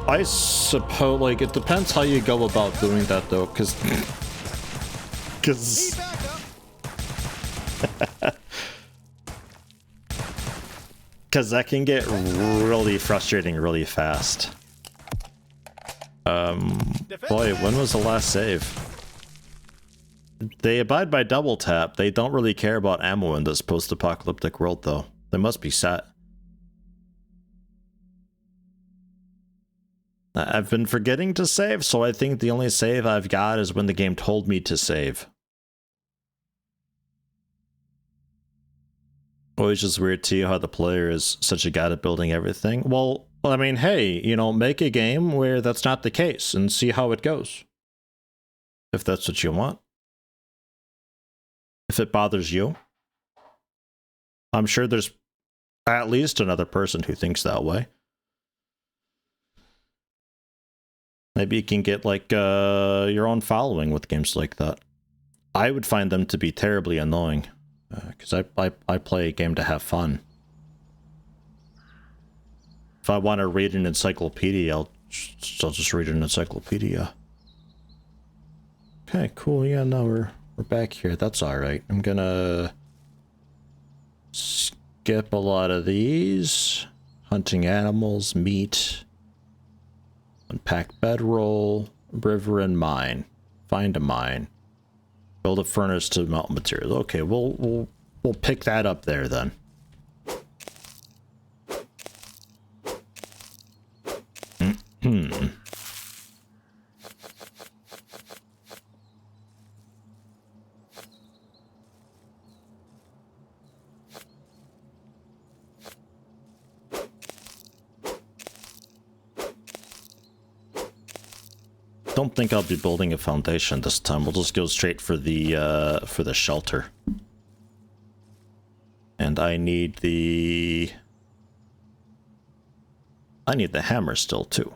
I suppose, like, it depends how you go about doing that, though, because that can get really frustrating really fast. Boy, when was the last save? They abide by double tap. They don't really care about ammo in this post-apocalyptic world, though. They must be set. I've been forgetting to save, so I think the only save I've got is when the game told me to save. Always just weird to you how the player is such a god at building everything. Well, I mean, hey, you know, make a game where that's not the case and see how it goes. If that's what you want. If it bothers you. I'm sure there's at least another person who thinks that way. Maybe you can get, like, your own following with games like that. I would find them to be terribly annoying. Because I play a game to have fun. If I want to read an encyclopedia, I'll just read an encyclopedia. Okay, cool. Yeah, no, we're back here. That's alright. I'm gonna skip a lot of these. Hunting animals, meat. Unpack bedroll, river and mine. Find a mine. Build a furnace to melt materials. Okay, we'll pick that up there then. Don't think I'll be building a foundation this time. We'll just go straight for the shelter. And I need the hammer still too.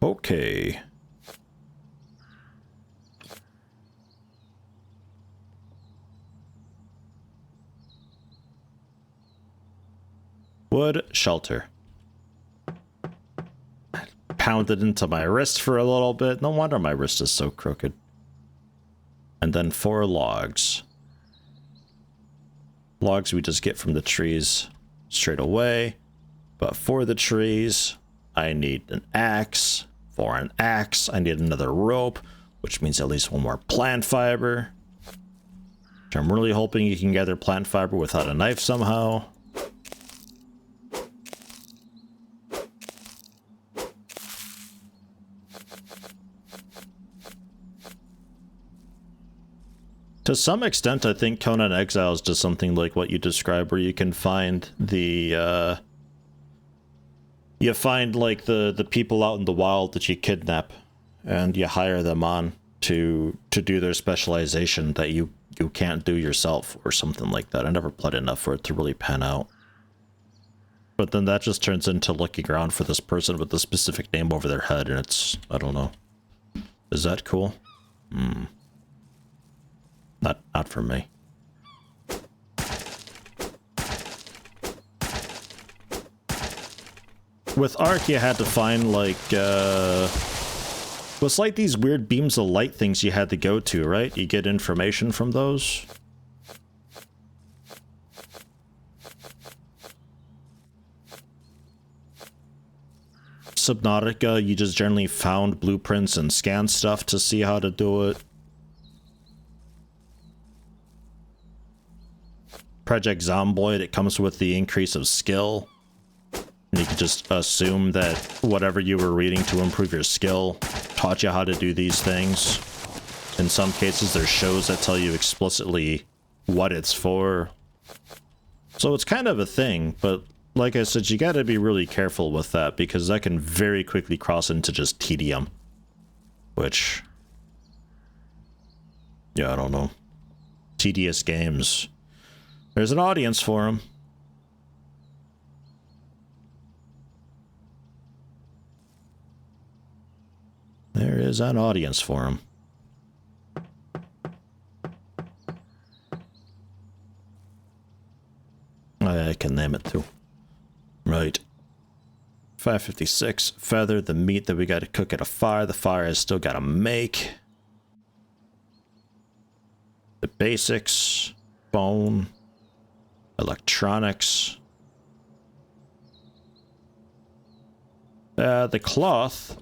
Okay. Wood shelter. Pounded into my wrist for a little bit. No wonder my wrist is so crooked. And then 4 logs. Logs we just get from the trees straight away. But for the trees, I need an axe. For an axe, I need another rope, which means at least 1 more plant fiber. Which I'm really hoping you can gather plant fiber without a knife somehow. To some extent, I think Conan Exiles does something like what you described, where you can find the, you find, like, the people out in the wild that you kidnap, and you hire them on to do their specialization that you can't do yourself, or something like that. I never played enough for it to really pan out. But then that just turns into looking around for this person with a specific name over their head, and it's, I don't know. Is that cool? Not for me. With Ark, you had to find, like, was like these weird beams of light things you had to go to, right? You get information from those. Subnautica, you just generally found blueprints and scanned stuff to see how to do it. Project Zomboid, it comes with the increase of skill. And you can just assume that whatever you were reading to improve your skill taught you how to do these things. In some cases, there's shows that tell you explicitly what it's for. So it's kind of a thing, but like I said, you gotta be really careful with that, because that can very quickly cross into just tedium. Which... yeah, I don't know. Tedious games. There's an audience for them. There is an audience for them. I can name it too. Right. 556. Feather, the meat that we got to cook at a fire. The fire has still got to make. The basics. Bone. Electronics. The cloth.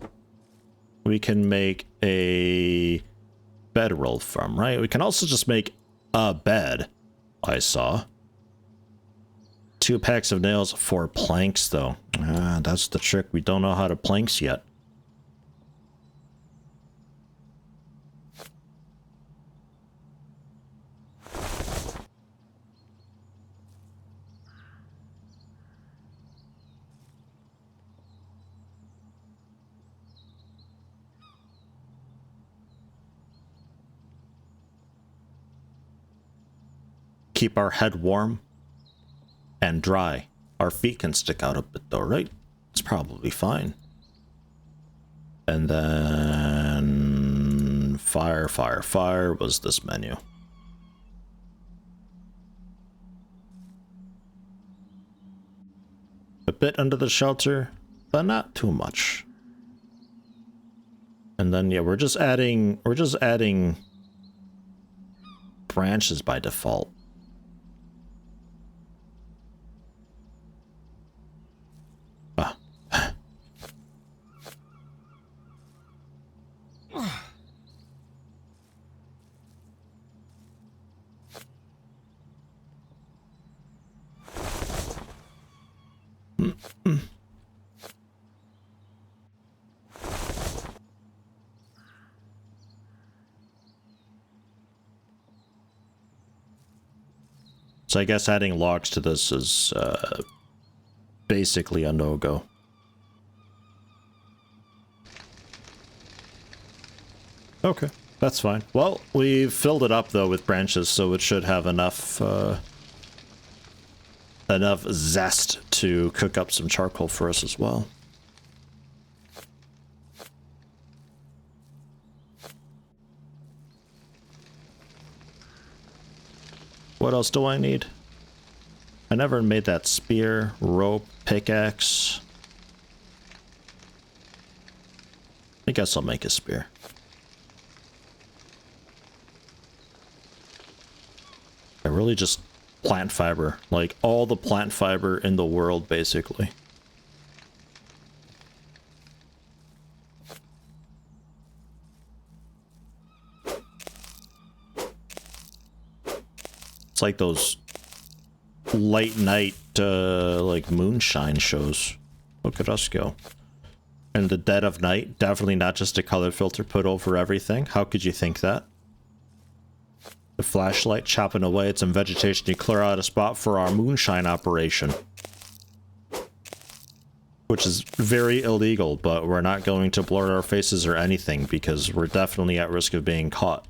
We can make a bedroll from, right? We can also just make a bed, I saw. 2 packs of nails, 4 planks, though. Ah, that's the trick. We don't know how to planks yet. Keep our head warm and dry. Our feet can stick out a bit though, right? It's probably fine. And then fire, fire, fire was this menu. A bit under the shelter, but not too much. And then yeah, we're just adding branches by default. So I guess adding logs to this is basically a no-go. Okay, that's fine. Well, we've filled it up though with branches, so it should have enough enough zest to cook up some charcoal for us as well. What else do I need? I never made that spear, rope, pickaxe. I guess I'll make a spear. I really just plant fiber, like all the plant fiber in the world, basically. It's like those late night, like moonshine shows. Look at us go. In the dead of night, definitely not just a color filter put over everything. How could you think that? The flashlight chopping away at some vegetation to clear out a spot for our moonshine operation. Which is very illegal, but we're not going to blur our faces or anything because we're definitely at risk of being caught.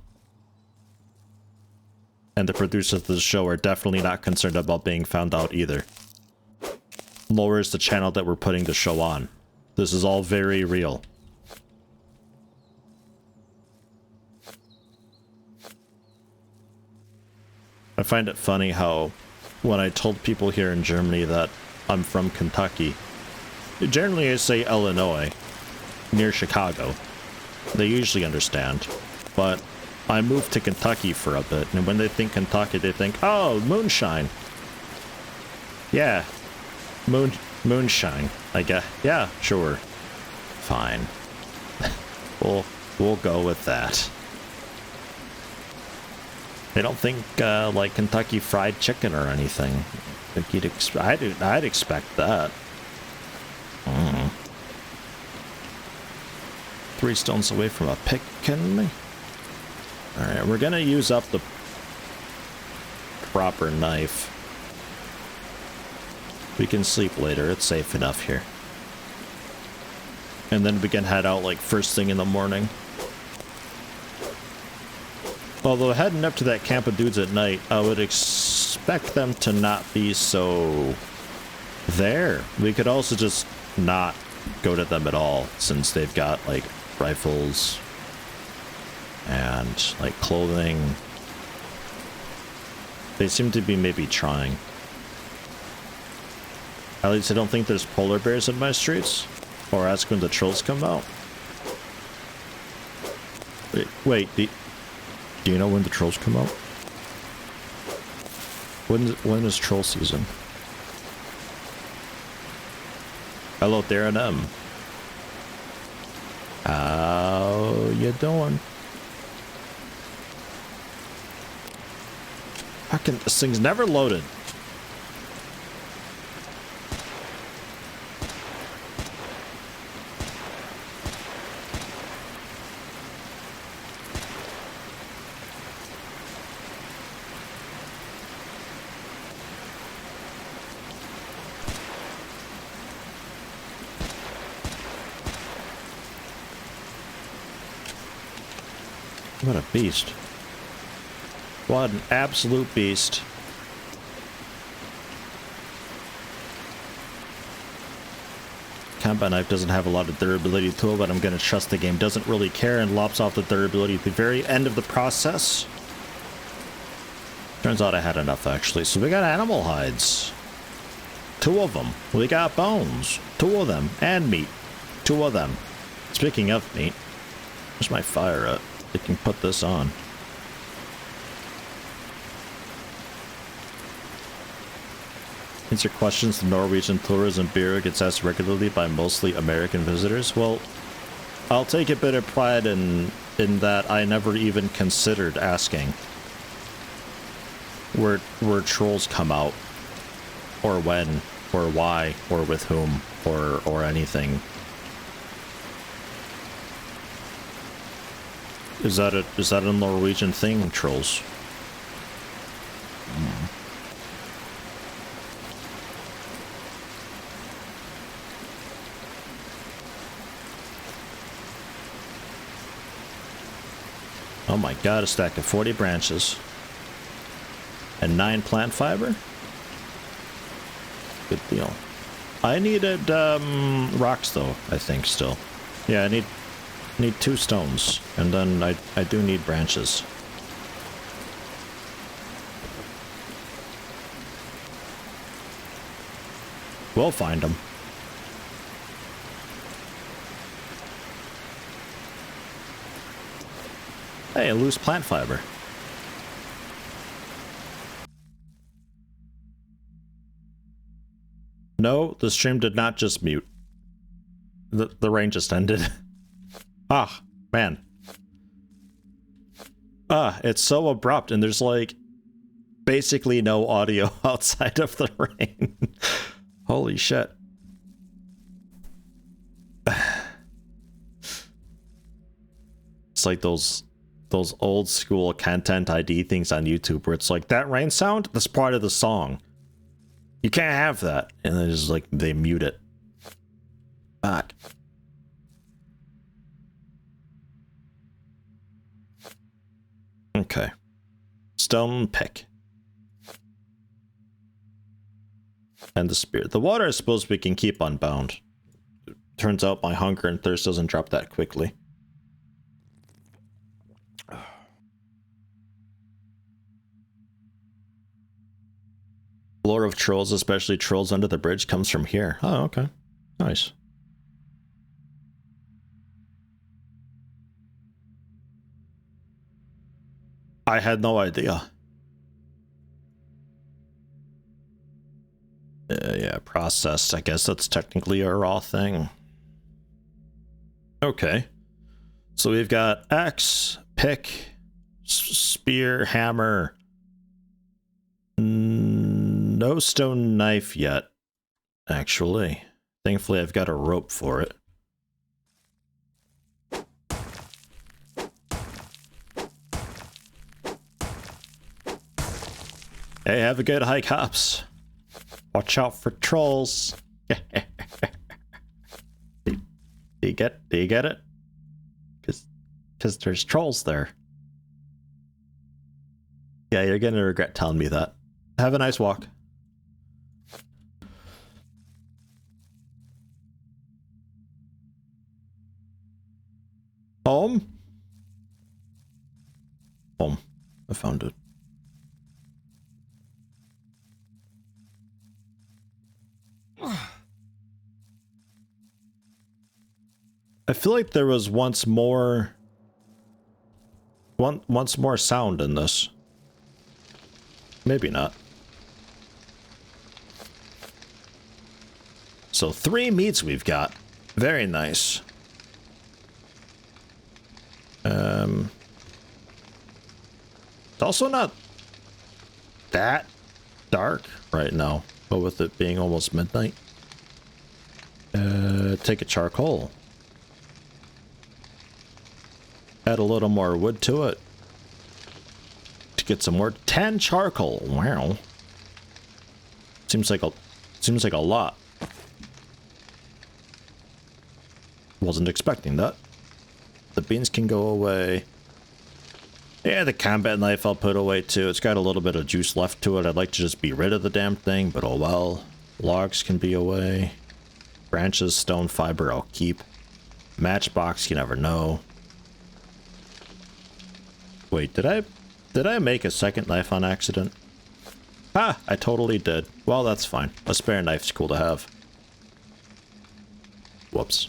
And the producers of the show are definitely not concerned about being found out either. Lowers the channel that we're putting the show on. This is all very real. I find it funny how when I told people here in Germany that I'm from Kentucky, generally I say Illinois, near Chicago. They usually understand, but I moved to Kentucky for a bit, and when they think Kentucky, they think, oh, moonshine. Yeah, moonshine, I guess. Yeah, sure. Fine. we'll go with that. They don't think, like, Kentucky Fried Chicken or anything. I think I'd expect that. 3 stones away from a pick, kidding me? Alright, we're gonna use up the proper knife. We can sleep later, it's safe enough here. And then we can head out like first thing in the morning. Although heading up to that camp of dudes at night, I would expect them to not be so there. We could also just not go to them at all, since they've got like rifles and like clothing. They seem to be maybe trying. At least I don't think there's polar bears in my streets. Or ask when the trolls come out. Wait, do you know when the trolls come out? When is troll season? Hello there, and How you doing? Fucking, this thing's never loaded. What a beast. What an absolute beast. Combat knife doesn't have a lot of durability to it, but I'm gonna trust the game doesn't really care and lops off the durability at the very end of the process. Turns out I had enough, actually. So we got animal hides. 2 of them. We got bones. 2 of them. And meat. 2 of them. Speaking of meat, where's my fire at? I can put this on. Answer questions. The Norwegian Tourism Bureau gets asked regularly by mostly American visitors. Well, I'll take a bit of pride in that I never even considered asking where trolls come out, or when, or why, or with whom, or anything. Is that a Norwegian thing, trolls? Oh my god, a stack of 40 branches. And 9 plant fiber? Good deal. I needed rocks though, I think still. Yeah, I need 2 stones, and then I do need branches. We'll find them. Hey, a loose plant fiber. No, the stream did not just mute. The rain just ended. Ah, man. Ah, it's so abrupt, and there's like basically no audio outside of the rain. Holy shit. It's like those old school content ID things on YouTube where it's like, that rain sound, that's part of the song. You can't have that. And then just like they mute it. Fuck. Okay. Stone pick. And the spear. The water I suppose we can keep unbound. Turns out my hunger and thirst doesn't drop that quickly. Lore of trolls, especially trolls under the bridge, comes from here. Oh, okay. Nice. I had no idea. Yeah, processed. I guess that's technically a raw thing. Okay. So we've got axe, pick, spear, hammer. No stone knife yet, actually. Thankfully, I've got a rope for it. Hey, have a good hike, hops. Watch out for trolls. Do you get it? Because there's trolls there. Yeah, you're gonna regret telling me that. Have a nice walk. Home? Home. I found it. I feel like there was once more sound in this. Maybe not. So 3 meats we've got. Very nice. It's also not that dark right now, but with it being almost midnight. Take a charcoal. Add a little more wood to it. To get some more 10 charcoal. Wow. Seems like a lot. Wasn't expecting that. The beans can go away. Yeah, the combat knife I'll put away too. It's got a little bit of juice left to it. I'd like to just be rid of the damn thing, but oh well. Logs can be away. Branches, stone, fiber I'll keep. Matchbox, you never know. Wait, did I make a second knife on accident? Ah, I totally did. Well, that's fine. A spare knife's cool to have. Whoops.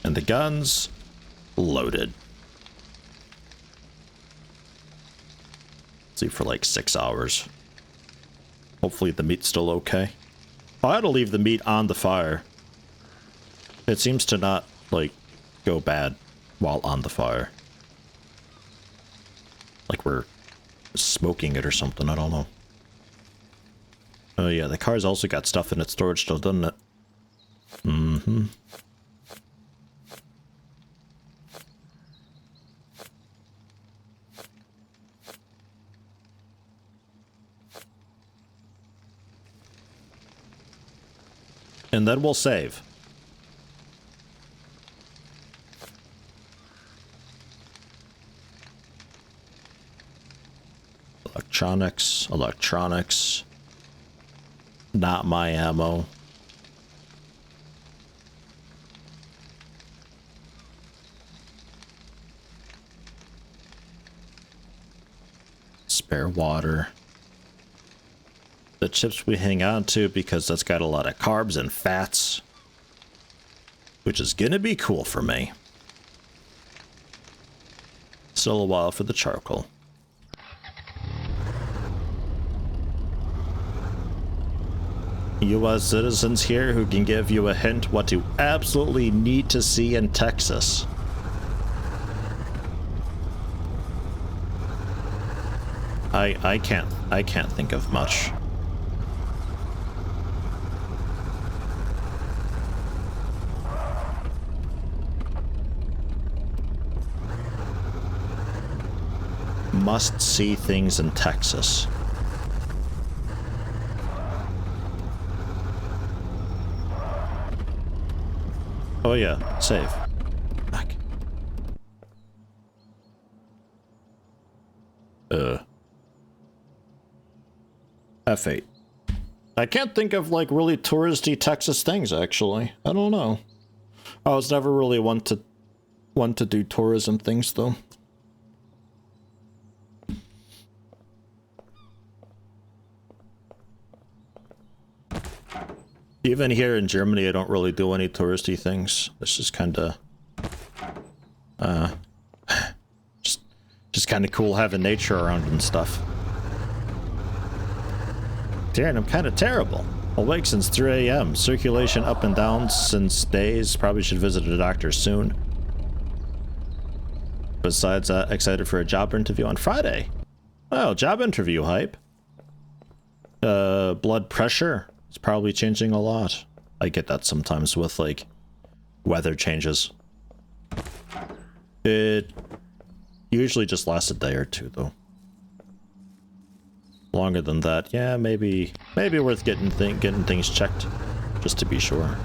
And the guns loaded. Sleep for like 6 hours. Hopefully the meat's still okay. I had to leave the meat on the fire. It seems to not, like, go bad while on the fire. Like we're smoking it or something, I don't know. Oh yeah, the car's also got stuff in its storage still, doesn't it? Mm-hmm. And then we'll save. Electronics. Not my ammo. Spare water. The chips we hang on to because that's got a lot of carbs and fats. Which is gonna be cool for me. Still a while for the charcoal. U.S. citizens here who can give you a hint what you absolutely need to see in Texas. I can't think of much. Must see things in Texas. Oh yeah, save. Back. F8. I can't think of like really touristy Texas things actually. I don't know. I was never really one to do tourism things though. Even here in Germany, I don't really do any touristy things. It's just kind of, just kind of cool having nature around and stuff. Darren, I'm kind of terrible. Awake since 3 a.m. Circulation up and down since days. Probably should visit a doctor soon. Besides that, excited for a job interview on Friday. Oh, job interview hype. Blood pressure. It's probably changing a lot. I get that sometimes with, like, weather changes. It usually just lasts a day or two, though. Longer than that, yeah, maybe worth getting things checked, just to be sure.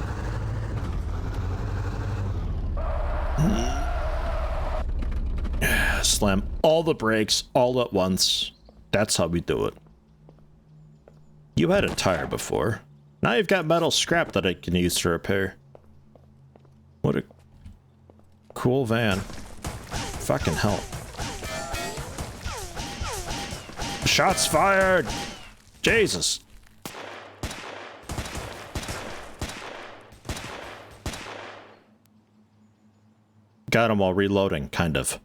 Slam all the brakes all at once. That's how we do it. You had a tire before. Now you've got metal scrap that I can use to repair. What a cool van. Fucking hell. Shots fired! Jesus. Got him while reloading, kind of.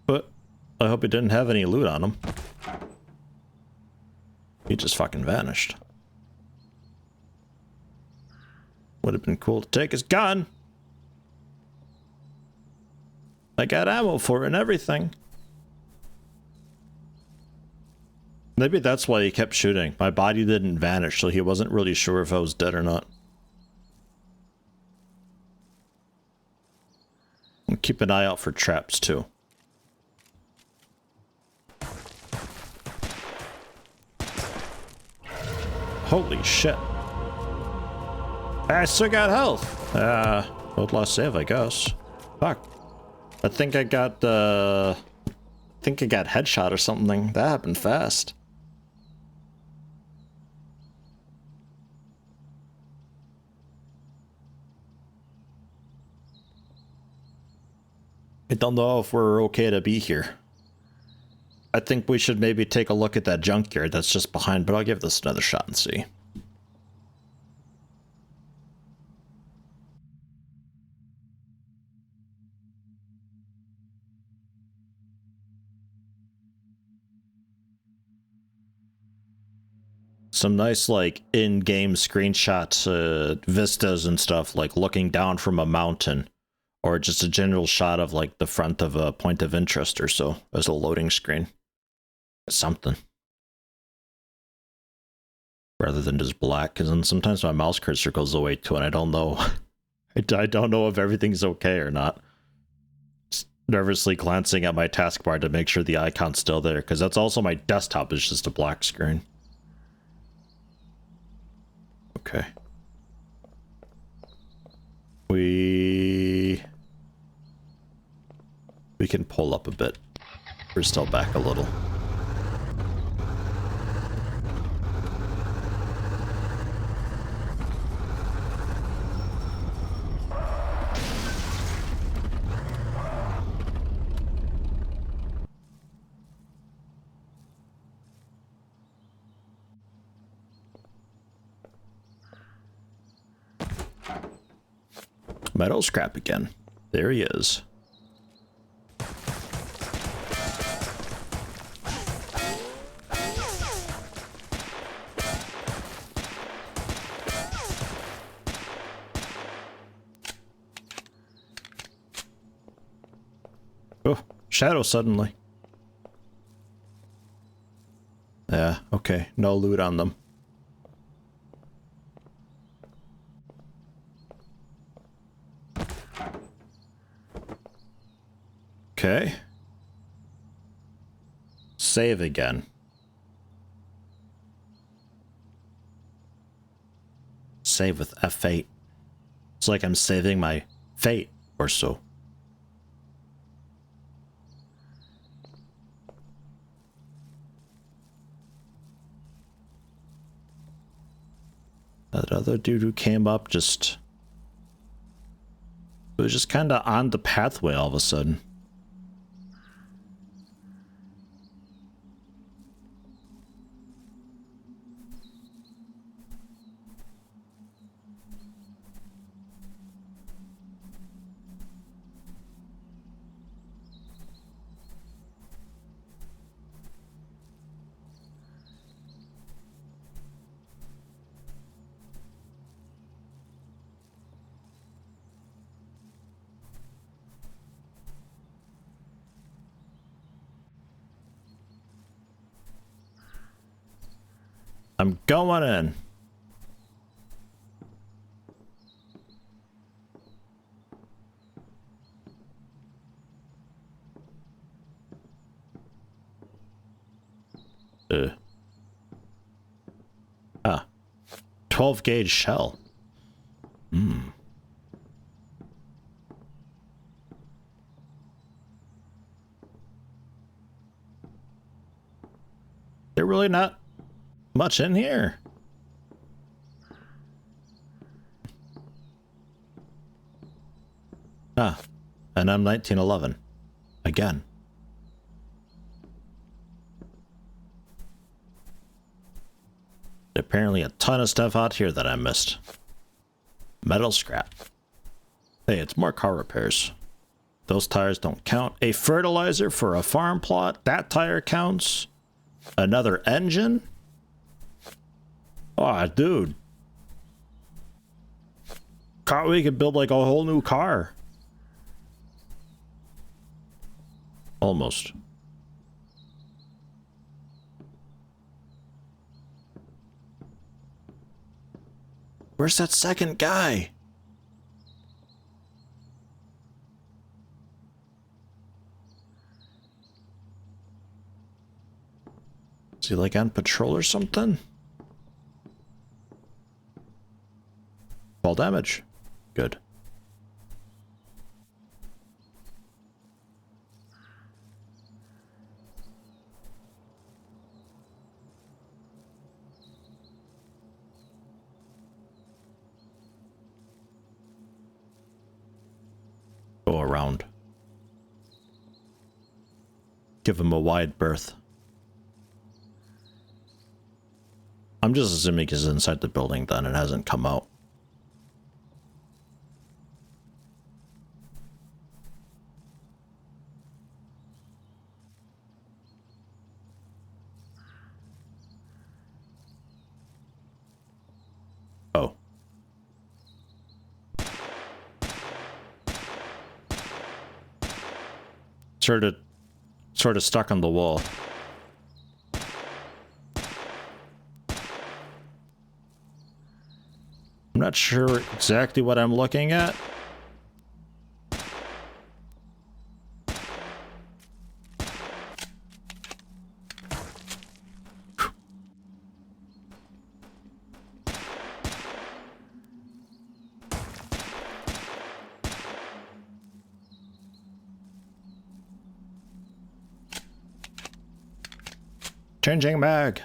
But I hope he didn't have any loot on him. He just fucking vanished. Would have been cool to take his gun. I got ammo for it and everything. Maybe that's why he kept shooting. My body didn't vanish, so he wasn't really sure if I was dead or not. And keep an eye out for traps, too. Holy shit. I still got health. Old lost save, I guess. Fuck. I think I got headshot or something. That happened fast. I don't know if we're okay to be here. I think we should maybe take a look at that junkyard that's just behind, but I'll give this another shot and see. Some nice, like, in-game screenshots, vistas and stuff, like looking down from a mountain. Or just a general shot of, like, the front of a point of interest or so as a loading screen. Something. Rather than just black, because then sometimes my mouse cursor goes away too, and I don't know. I don't know if everything's okay or not. Just nervously glancing at my taskbar to make sure the icon's still there, because that's also my desktop is just a black screen. Okay. We can pull up a bit. We're still back a little. Metal scrap again. There he is. Oh, shadow suddenly. Yeah, okay. No loot on them. Okay. Save again. Save with F8. It's like I'm saving my fate or so. That other dude who came up it was just kind of on the pathway all of a sudden. I'm going in. Ah. 12 gauge shell. They're really not much in here. Ah, and I'm 1911. Again. Apparently a ton of stuff out here that I missed. Metal scrap. Hey, it's more car repairs. Those tires don't count. A fertilizer for a farm plot. That tire counts. Another engine. Aw, dude. We could build like a whole new car. Almost. Where's that second guy? Is he like on patrol or something? Fall damage. Good. Go around. Give him a wide berth. I'm just assuming he's inside the building then and hasn't come out. Oh. Sort of stuck on the wall. I'm not sure exactly what I'm looking at. Changing mag.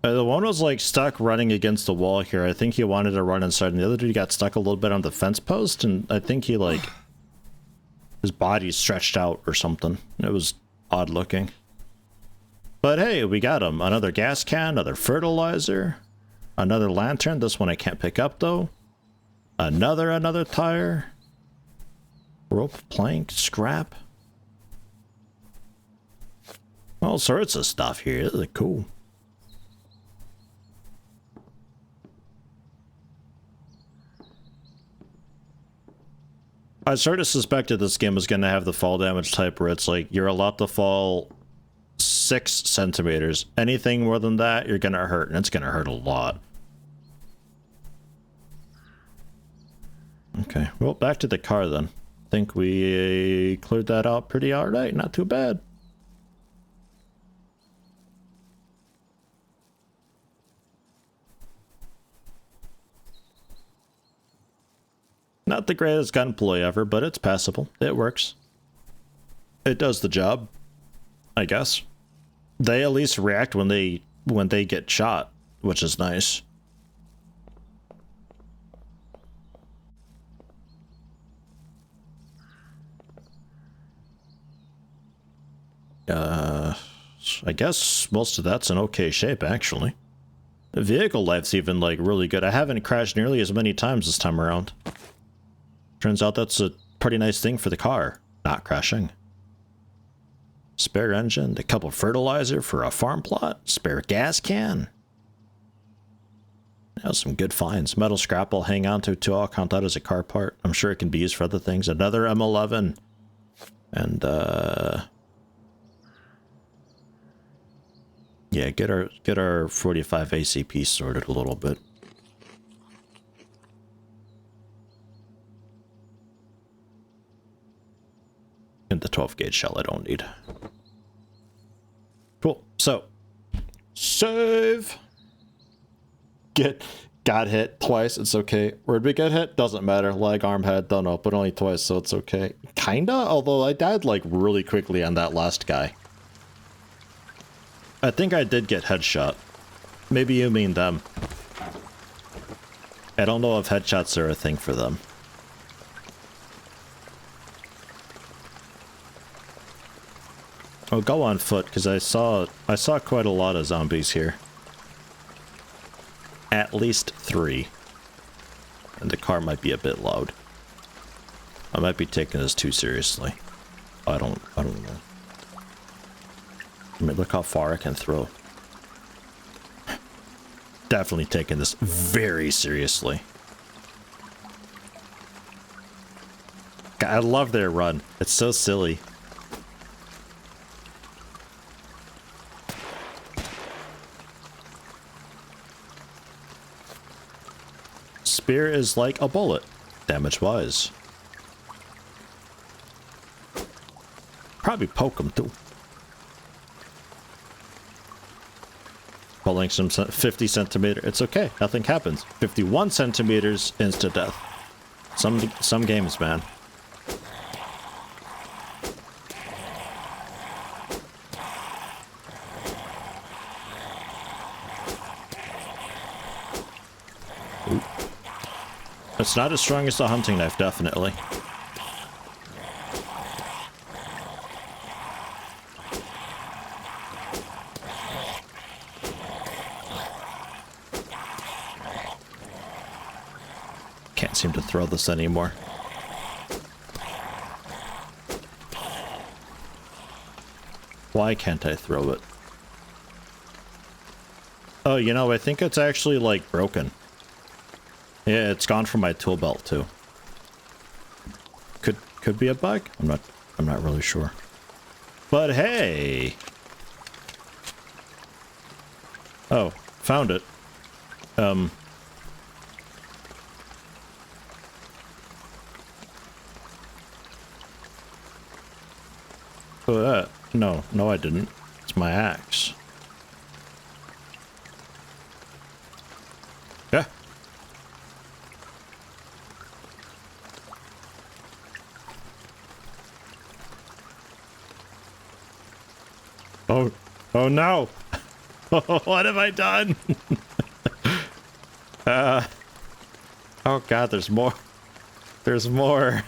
The one was like stuck running against the wall here. I think he wanted to run inside, and the other dude got stuck a little bit on the fence post, and I think he like his body stretched out or something. It was odd looking. But hey, we got him. Another gas can, another fertilizer, another lantern. This one I can't pick up though. Another tire. Rope, plank, scrap. All sorts of stuff here. This is cool. I sort of suspected this game was going to have the fall damage type where it's like you're allowed to fall 6 centimeters. Anything more than that, you're going to hurt, and it's going to hurt a lot. Okay, well, back to the car then. Think we cleared that out pretty alright, not too bad. Not the greatest gunplay ever, but it's passable. It works. It does the job, I guess. They at least react when they get shot, which is nice. I guess most of that's in okay shape, actually. The vehicle life's even, like, really good. I haven't crashed nearly as many times this time around. Turns out that's a pretty nice thing for the car, not crashing. Spare engine, a couple fertilizer for a farm plot, spare gas can. That was some good finds. Metal scrap I'll hang on to, I'll count that as a car part. I'm sure it can be used for other things. Another M11. And, yeah, get our 45 ACP sorted a little bit. And the 12 gauge shell I don't need. Cool. So, save. Got hit twice. It's okay. Where'd we get hit? Doesn't matter. Leg, arm, head, don't know, but only twice, so it's okay. Kinda, although I died like really quickly on that last guy. I think I did get headshot. Maybe you mean them. I don't know if headshots are a thing for them. Oh, go on foot, because I saw quite a lot of zombies here. At least 3. And the car might be a bit loud. I might be taking this too seriously. I don't know. I mean, look how far I can throw. Definitely taking this very seriously. I love their run. It's so silly. Spear is like a bullet, damage-wise. Probably poke them too. Pulling some 50 centimeter. It's okay. Nothing happens. 51 centimeters, insta death. Some games, man. Ooh. It's not as strong as the hunting knife, definitely. Can't seem to throw this anymore. Why can't I throw it? Oh, you know, I think it's actually like broken. Yeah, it's gone from my tool belt too. Could be a bug? I'm not really sure. But hey. Oh, found it. No, I didn't. It's my axe. Yeah. Oh no. What have I done? Oh god, there's more. There's more.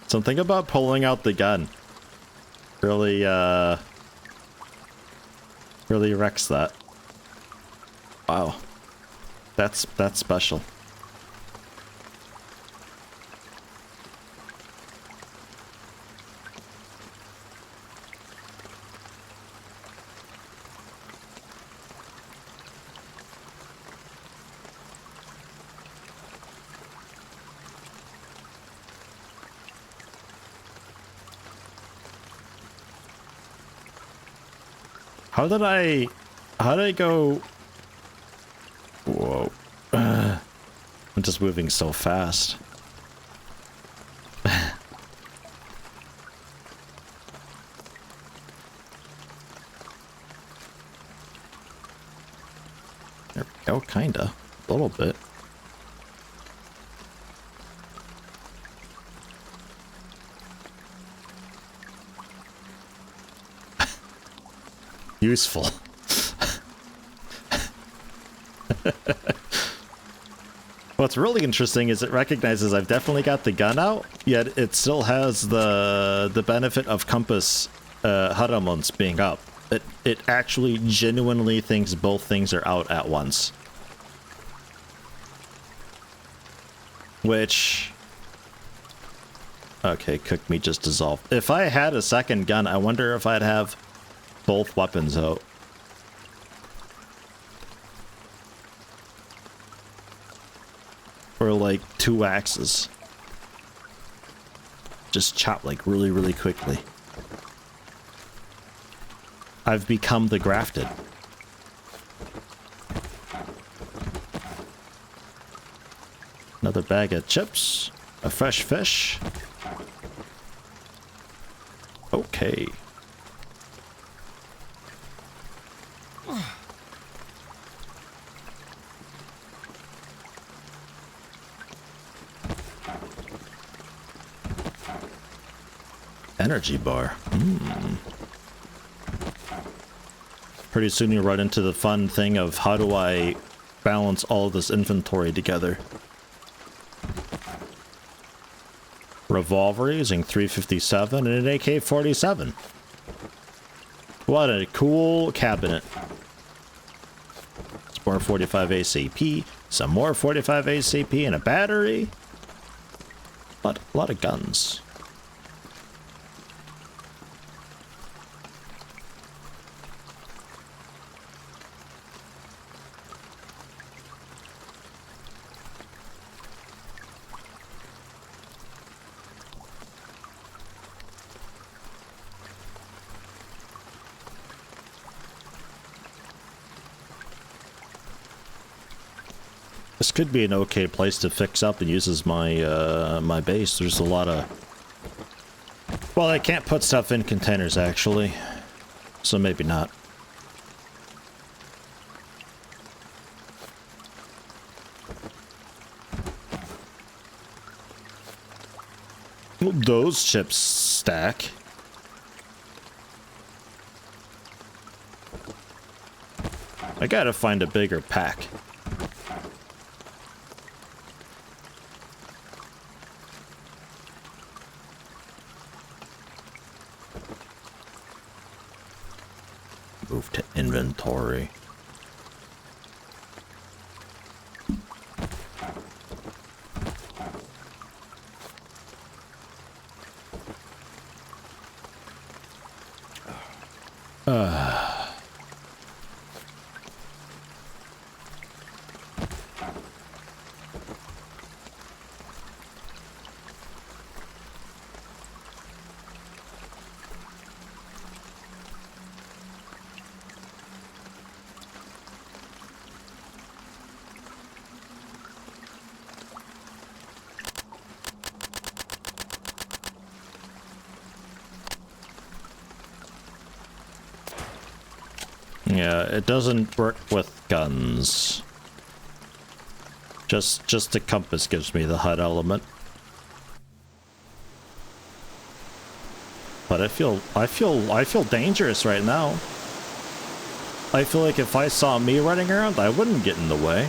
Something about pulling out the gun really, really wrecks that. Wow. That's special. How did I go? Whoa. I'm just moving so fast. There we go, kinda. A little bit. Useful. What's really interesting is it recognizes I've definitely got the gun out, yet it still has the benefit of compass HUD being up. It actually genuinely thinks both things are out at once. Which... Okay, cook meat just dissolved. If I had a second gun, I wonder if I'd have both weapons out. Or like 2 axes. Just chop like really, really quickly. I've become the grafted. Another bag of chips. A fresh fish. Okay. Energy bar. Pretty soon you'll run into the fun thing of how do I balance all this inventory together. Revolver using 357 and an AK-47. What a cool cabinet. Some more 45 ACP, some more 45 ACP and a battery. A lot of guns. This could be an okay place to fix up and use as my my base. There's a lot of... Well, I can't put stuff in containers, actually. So maybe not. Well, those chips stack. I gotta find a bigger pack. Move to inventory. Yeah, it doesn't work with guns. Just the compass gives me the HUD element. But I feel dangerous right now. I feel like if I saw me running around, I wouldn't get in the way.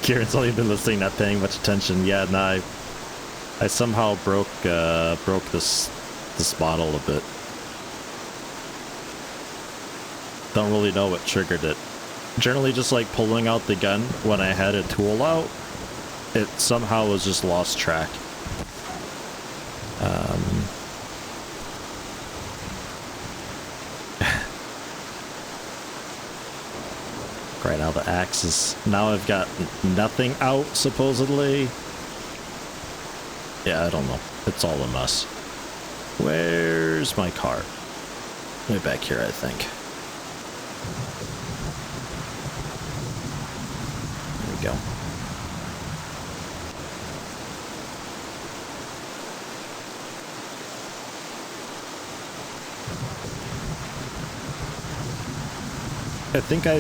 Kieran's only been listening, not paying much attention. Yeah, nah, I somehow broke this model a bit. Don't really know what triggered it. Generally just like pulling out the gun when I had a tool out, it somehow was just lost track. Right now the axe is... Now I've got nothing out, supposedly. Yeah, I don't know. It's all a mess. Where's my car? Way back here, I think. There we go. I think I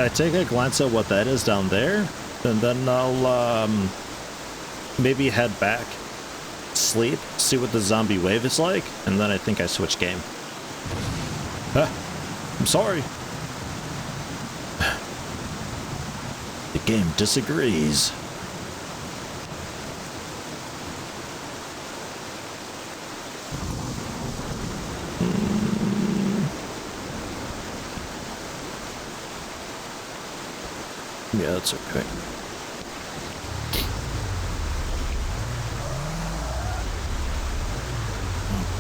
take a glance at what that is down there, and then I'll maybe head back, sleep, see what the zombie wave is like, and then I think I switch game. I'm sorry. The game disagrees. Yeah, that's okay.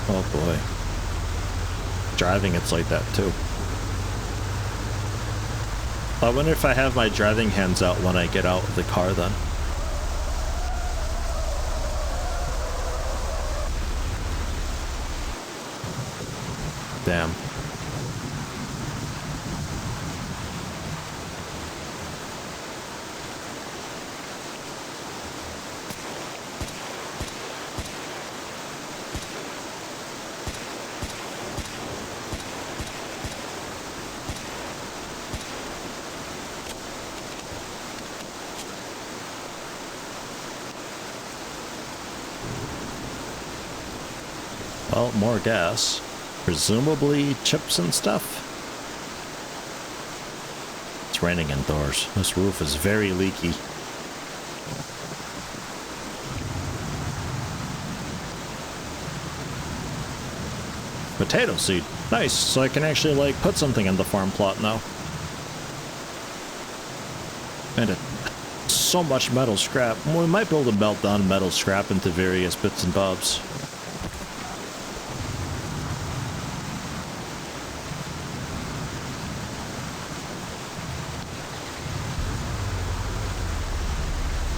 Oh boy. Driving, it's like that too. I wonder if I have my driving hands out when I get out of the car then. Damn. Well, more gas. Presumably chips and stuff. It's raining indoors. This roof is very leaky. Potato seed. Nice, so I can actually like put something in the farm plot now. And so much metal scrap. We might be able to melt down metal scrap into various bits and bobs.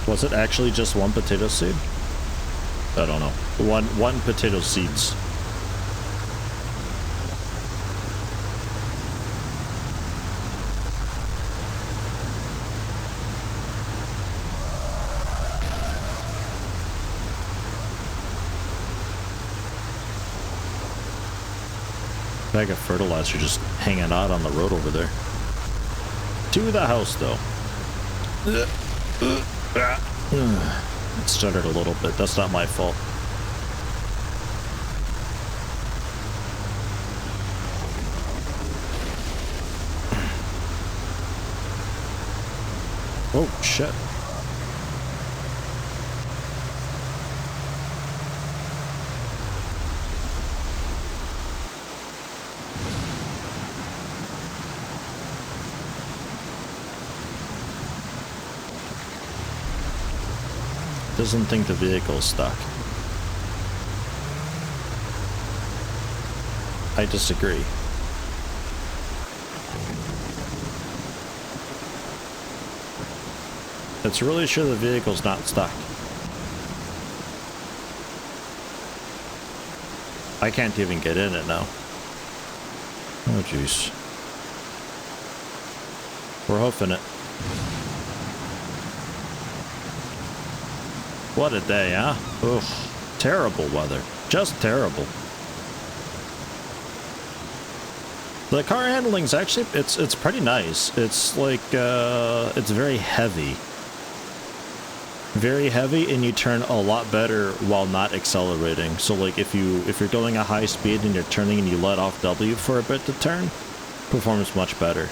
Was it actually just one potato seed? I don't know. One potato seeds. Bag of fertilizer just hanging out on the road over there. To the house, though. It stuttered a little bit. That's not my fault. Oh, shit. Doesn't think the vehicle's stuck. I disagree. It's really sure the vehicle's not stuck. I can't even get in it now. Oh jeez. We're hoofing it. What a day, huh? Ugh. Terrible weather. Just terrible. The car handling's actually, it's pretty nice. It's like, it's very heavy. Very heavy, and you turn a lot better while not accelerating. So like if you're going at high speed and you're turning and you let off W for a bit to turn, performs much better.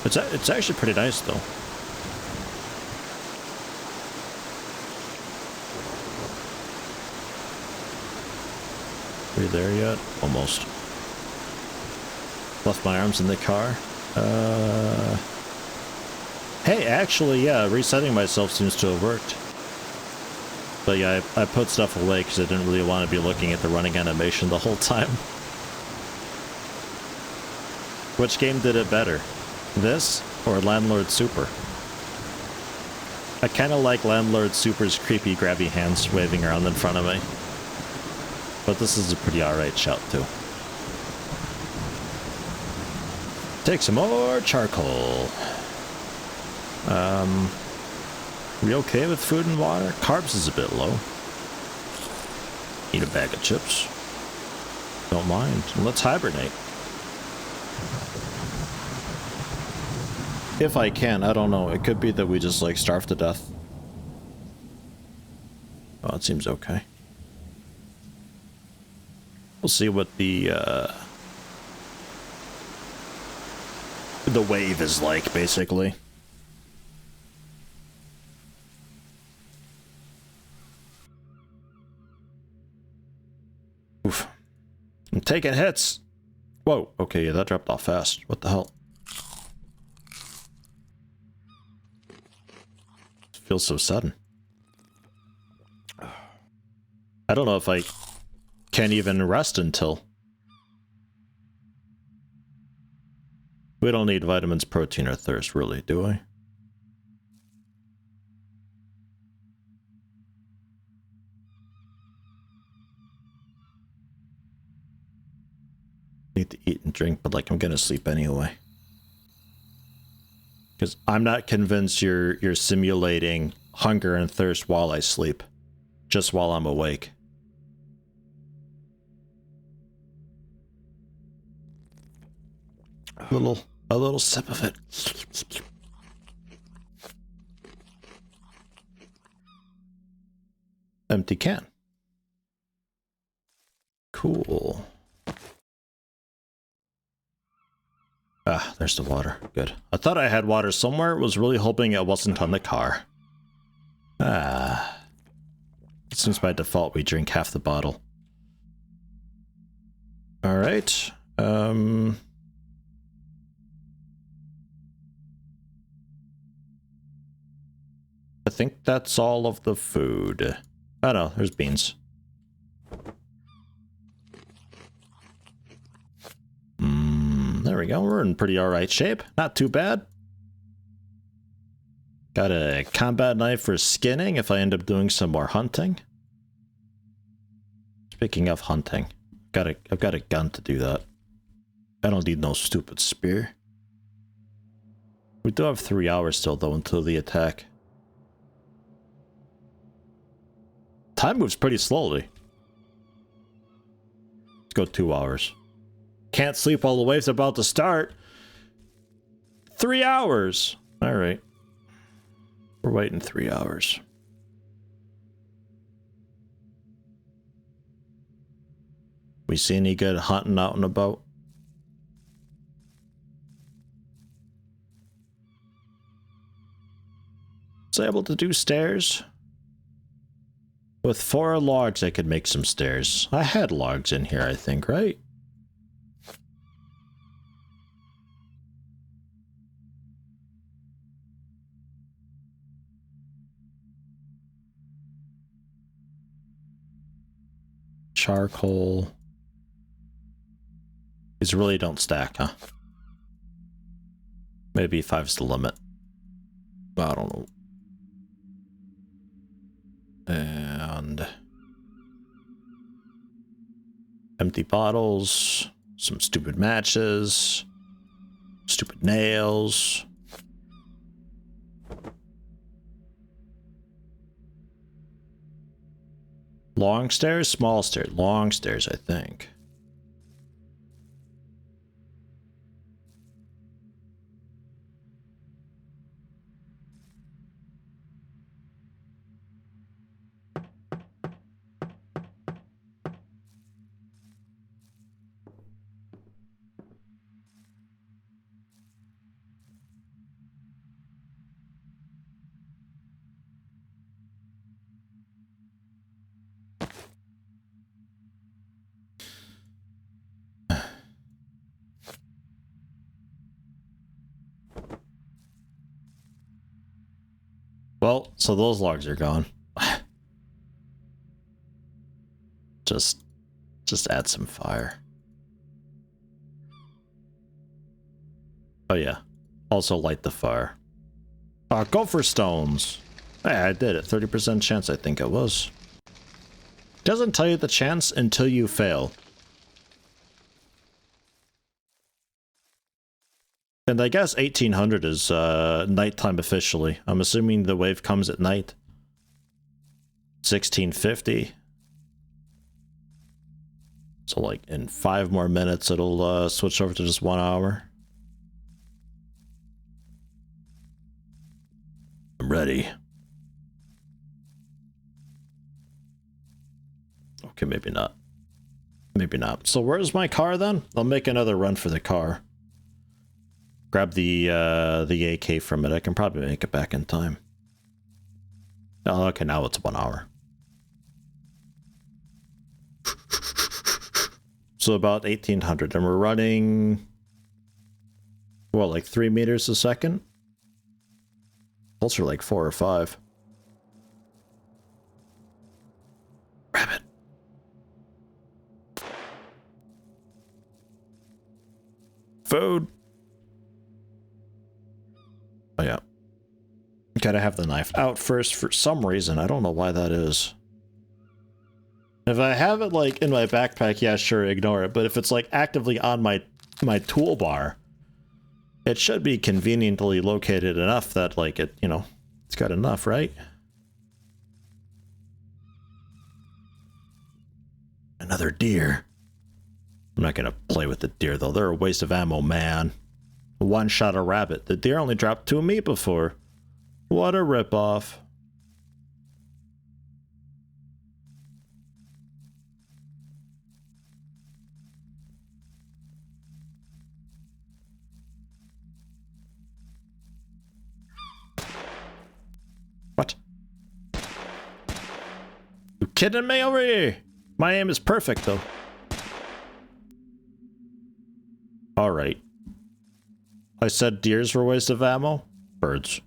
It's actually pretty nice though. Are you there yet? Almost. Left my arms in the car. Hey, actually, yeah, resetting myself seems to have worked. But yeah, I put stuff away because I didn't really want to be looking at the running animation the whole time. Which game did it better? This or Landlord Super? I kind of like Landlord Super's creepy grabby hands waving around in front of me. But this is a pretty alright shout too. Take some more charcoal. We okay with food and water? Carbs is a bit low. Eat a bag of chips. Don't mind. Let's hibernate. If I can, I don't know. It could be that we just like starve to death. Oh, it seems okay. We'll see what the wave is like, basically. Oof. I'm taking hits. Whoa, okay, yeah, that dropped off fast. What the hell? It feels so sudden. I don't know if I can't even rest until. We don't need vitamins, protein, or thirst, really, do we? Need to eat and drink, but like I'm gonna sleep anyway. Because I'm not convinced you're simulating hunger and thirst while I sleep. Just while I'm awake. A little sip of it. Empty can. Cool. Ah, there's the water. Good. I thought I had water somewhere. Was really hoping it wasn't on the car. Ah. It seems by default we drink half the bottle. Alright. think that's all of the food. Oh no, there's beans. There we go. We're in pretty alright shape. Not too bad. Got a combat knife for skinning if I end up doing some more hunting. Speaking of hunting, I've got a gun to do that. I don't need no stupid spear. We do have 3 hours still though until the attack. Time moves pretty slowly. Let's go 2 hours. Can't sleep while the wave's about to start. 3 hours. All right. We're waiting 3 hours. We see any good hunting out and about? Was able to do stairs? With 4 logs, I could make some stairs. I had logs in here, I think, right? Charcoal. These really don't stack, huh? Maybe 5's the limit. I don't know. And empty bottles, some stupid matches, stupid nails. Long stairs, small stairs, long stairs, I think. Well, so those logs are gone. just add some fire. Oh yeah. Also light the fire. Go for stones. Hey, I did it. 30% chance, I think it was. Doesn't tell you the chance until you fail. And I guess 1800 is nighttime officially. I'm assuming the wave comes at night. 1650. So like in 5 more minutes it'll switch over to just 1 hour. I'm ready. Okay, maybe not. Maybe not. So where's my car then? I'll make another run for the car. Grab the AK from it. I can probably make it back in time. Oh, okay, now it's 1 hour. So about 1800, and we're running, what, like 3 meters a second? Pulse are like 4 or 5. Rabbit. Food. Oh yeah. Gotta have the knife out first for some reason. I don't know why that is. If I have it like in my backpack, yeah, sure, ignore it. But if it's like actively on my toolbar, it should be conveniently located enough that like it, you know, it's got enough, right? Another deer. I'm not gonna play with the deer though. They're a waste of ammo, man. One shot a rabbit. The deer only dropped 2 meat before. What a ripoff. What? You kidding me over here? My aim is perfect though. Alright. I said deers were a waste of ammo? Birds.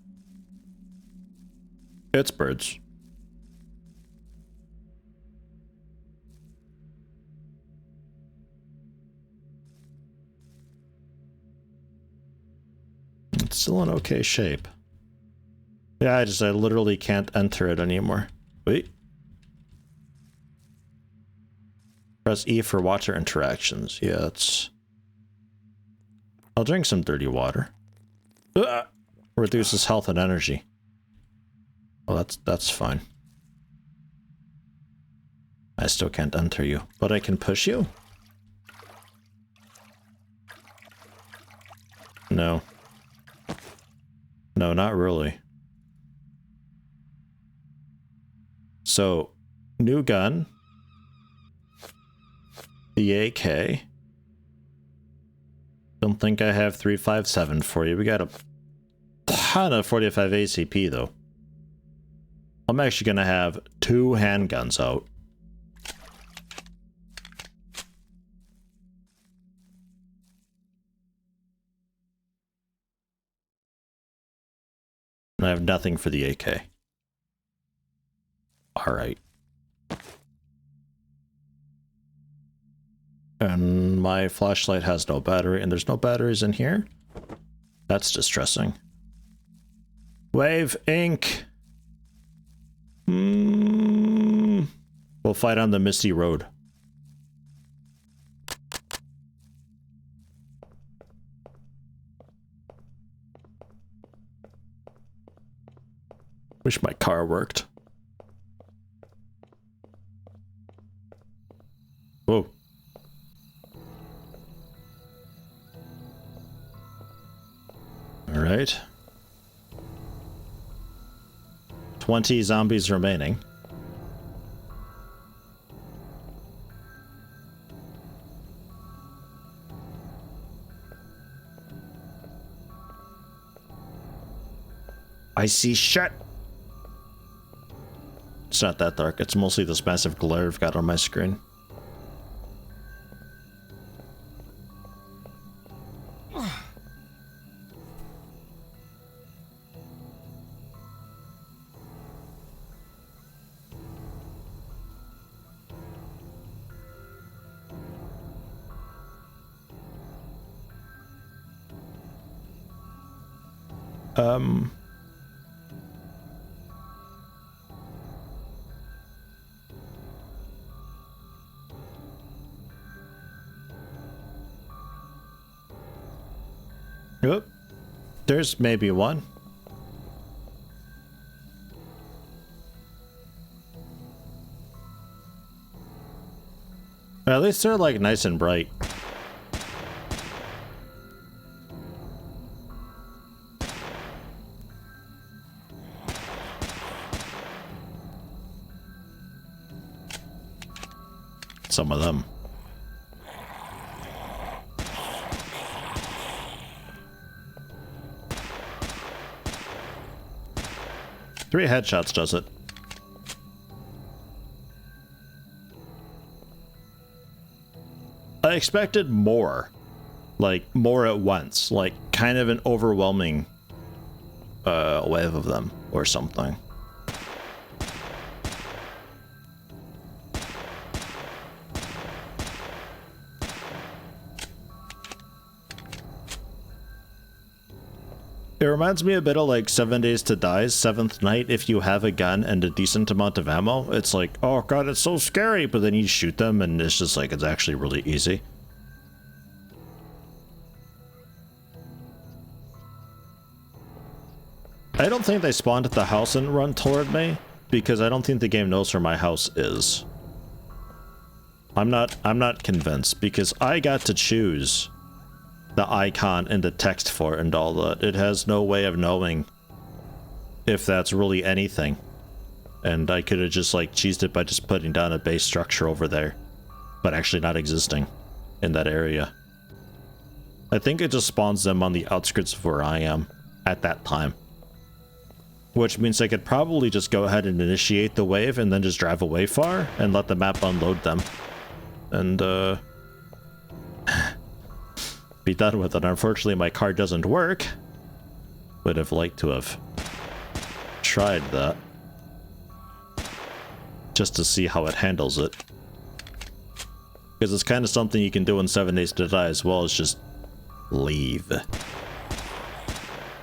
It's birds. It's still in okay shape. Yeah, I literally can't enter it anymore. Wait. Press E for water interactions. Yeah, it's... I'll drink some dirty water. Reduces health and energy. Well, that's fine. I still can't enter you, but I can push you? No. No, not really. So, new gun. The AK. Don't think I have 357 for you. We got a ton of 45 ACP though. I'm actually gonna have 2 handguns out. And I have nothing for the AK. Alright. And my flashlight has no battery, and there's no batteries in here? That's distressing. Wave Inc. We'll fight on the misty road. Wish my car worked. Whoa. All right. 20 zombies remaining. I see shit. It's not that dark. It's mostly this massive glare I've got on my screen. Oop. There's maybe one. At least they're like nice and bright. Some of them. Three headshots does it. I expected more. Like, more at once. Like, kind of an overwhelming wave of them or something. It reminds me a bit of like 7 Days to Die's 7th Night. If you have a gun and a decent amount of ammo, it's like, oh god, it's so scary, but then you shoot them and it's just like, it's actually really easy. I don't think they spawned at the house and run toward me, because I don't think the game knows where my house is. I'm not convinced, because I got to choose the icon and the text for it and all that. It has no way of knowing if that's really anything. And I could have just like cheesed it by just putting down a base structure over there, but actually not existing in that area. I think it just spawns them on the outskirts of where I am at that time. Which means I could probably just go ahead and initiate the wave and then just drive away far and let the map unload them. And be done with it. Unfortunately, my car doesn't work. Would have liked to have tried that. just to see how it handles it. Because it's kind of something you can do in 7 Days to Die as well as just leave.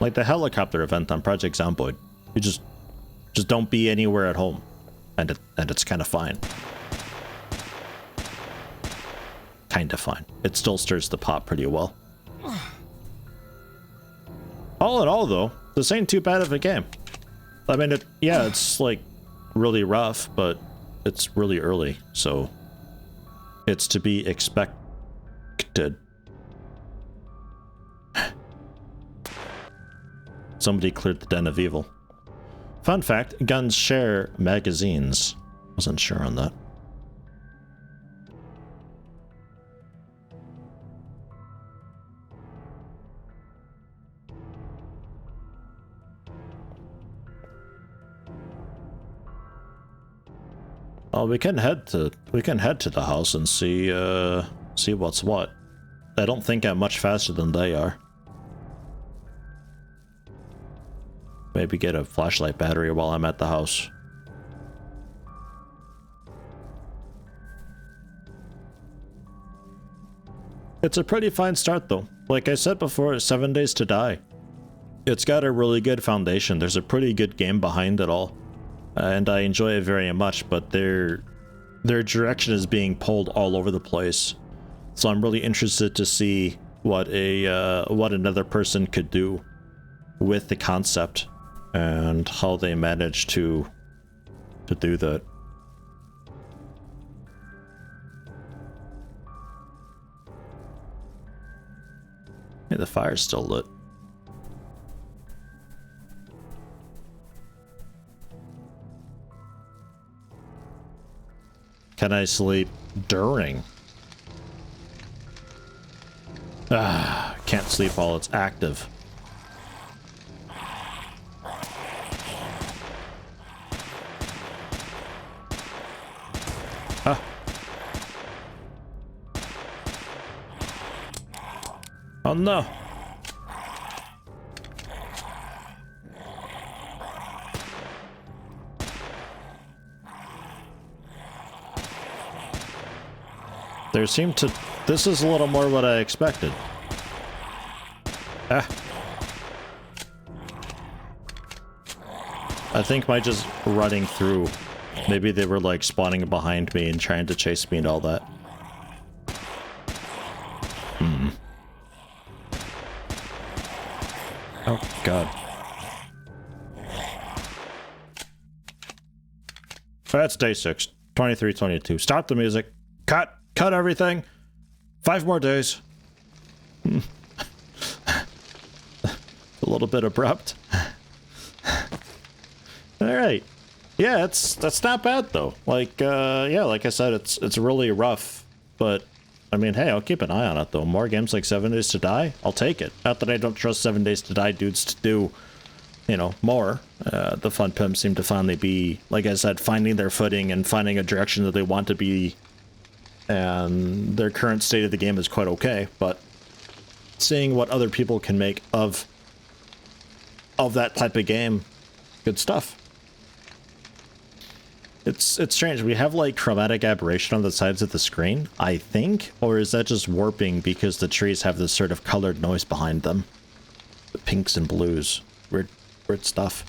Like the helicopter event on Project Zomboid. You just don't be anywhere at home. And it's kind of fine. Kind of fine. It still stirs the pot pretty well. All in all, though, this ain't too bad of a game. I mean, it's like really rough, but it's really early, so it's to be expected. Somebody cleared the Den of Evil. Fun fact, guns share magazines. Wasn't sure on that. Oh, we can head to the house and see what's what. I don't think I'm much faster than they are. Maybe get a flashlight battery while I'm at the house. It's a pretty fine start though. Like I said before, 7 Days to Die. It's got a really good foundation. There's a pretty good game behind it all. And I enjoy it very much, but their direction is being pulled all over the place. So I'm really interested to see what another person could do with the concept and how they manage to do that. Yeah, the fire's still lit. Can I sleep during? Ah, can't sleep while it's active. Ah. Oh no. This is a little more what I expected. Ah. I think by just running through, maybe they were like spawning behind me and trying to chase me and all that. Oh god. That's day 6, 23-22. Stop the music. Cut everything. 5 more days. A little bit abrupt. All right. Yeah, that's not bad though. Like yeah, like I said, it's really rough, but I mean, hey, I'll keep an eye on it though. More games like 7 Days to Die, I'll take it. Not that I don't trust 7 Days to Die dudes to do, you know, more. The Fun Pimps seem to finally be, like I said, finding their footing and finding a direction that they want to be. And their current state of the game is quite okay, but seeing what other people can make of that type of game, good stuff. It's strange. We have like chromatic aberration on the sides of the screen, I think, or is that just warping because the trees have this sort of colored noise behind them? The pinks and blues. Weird stuff.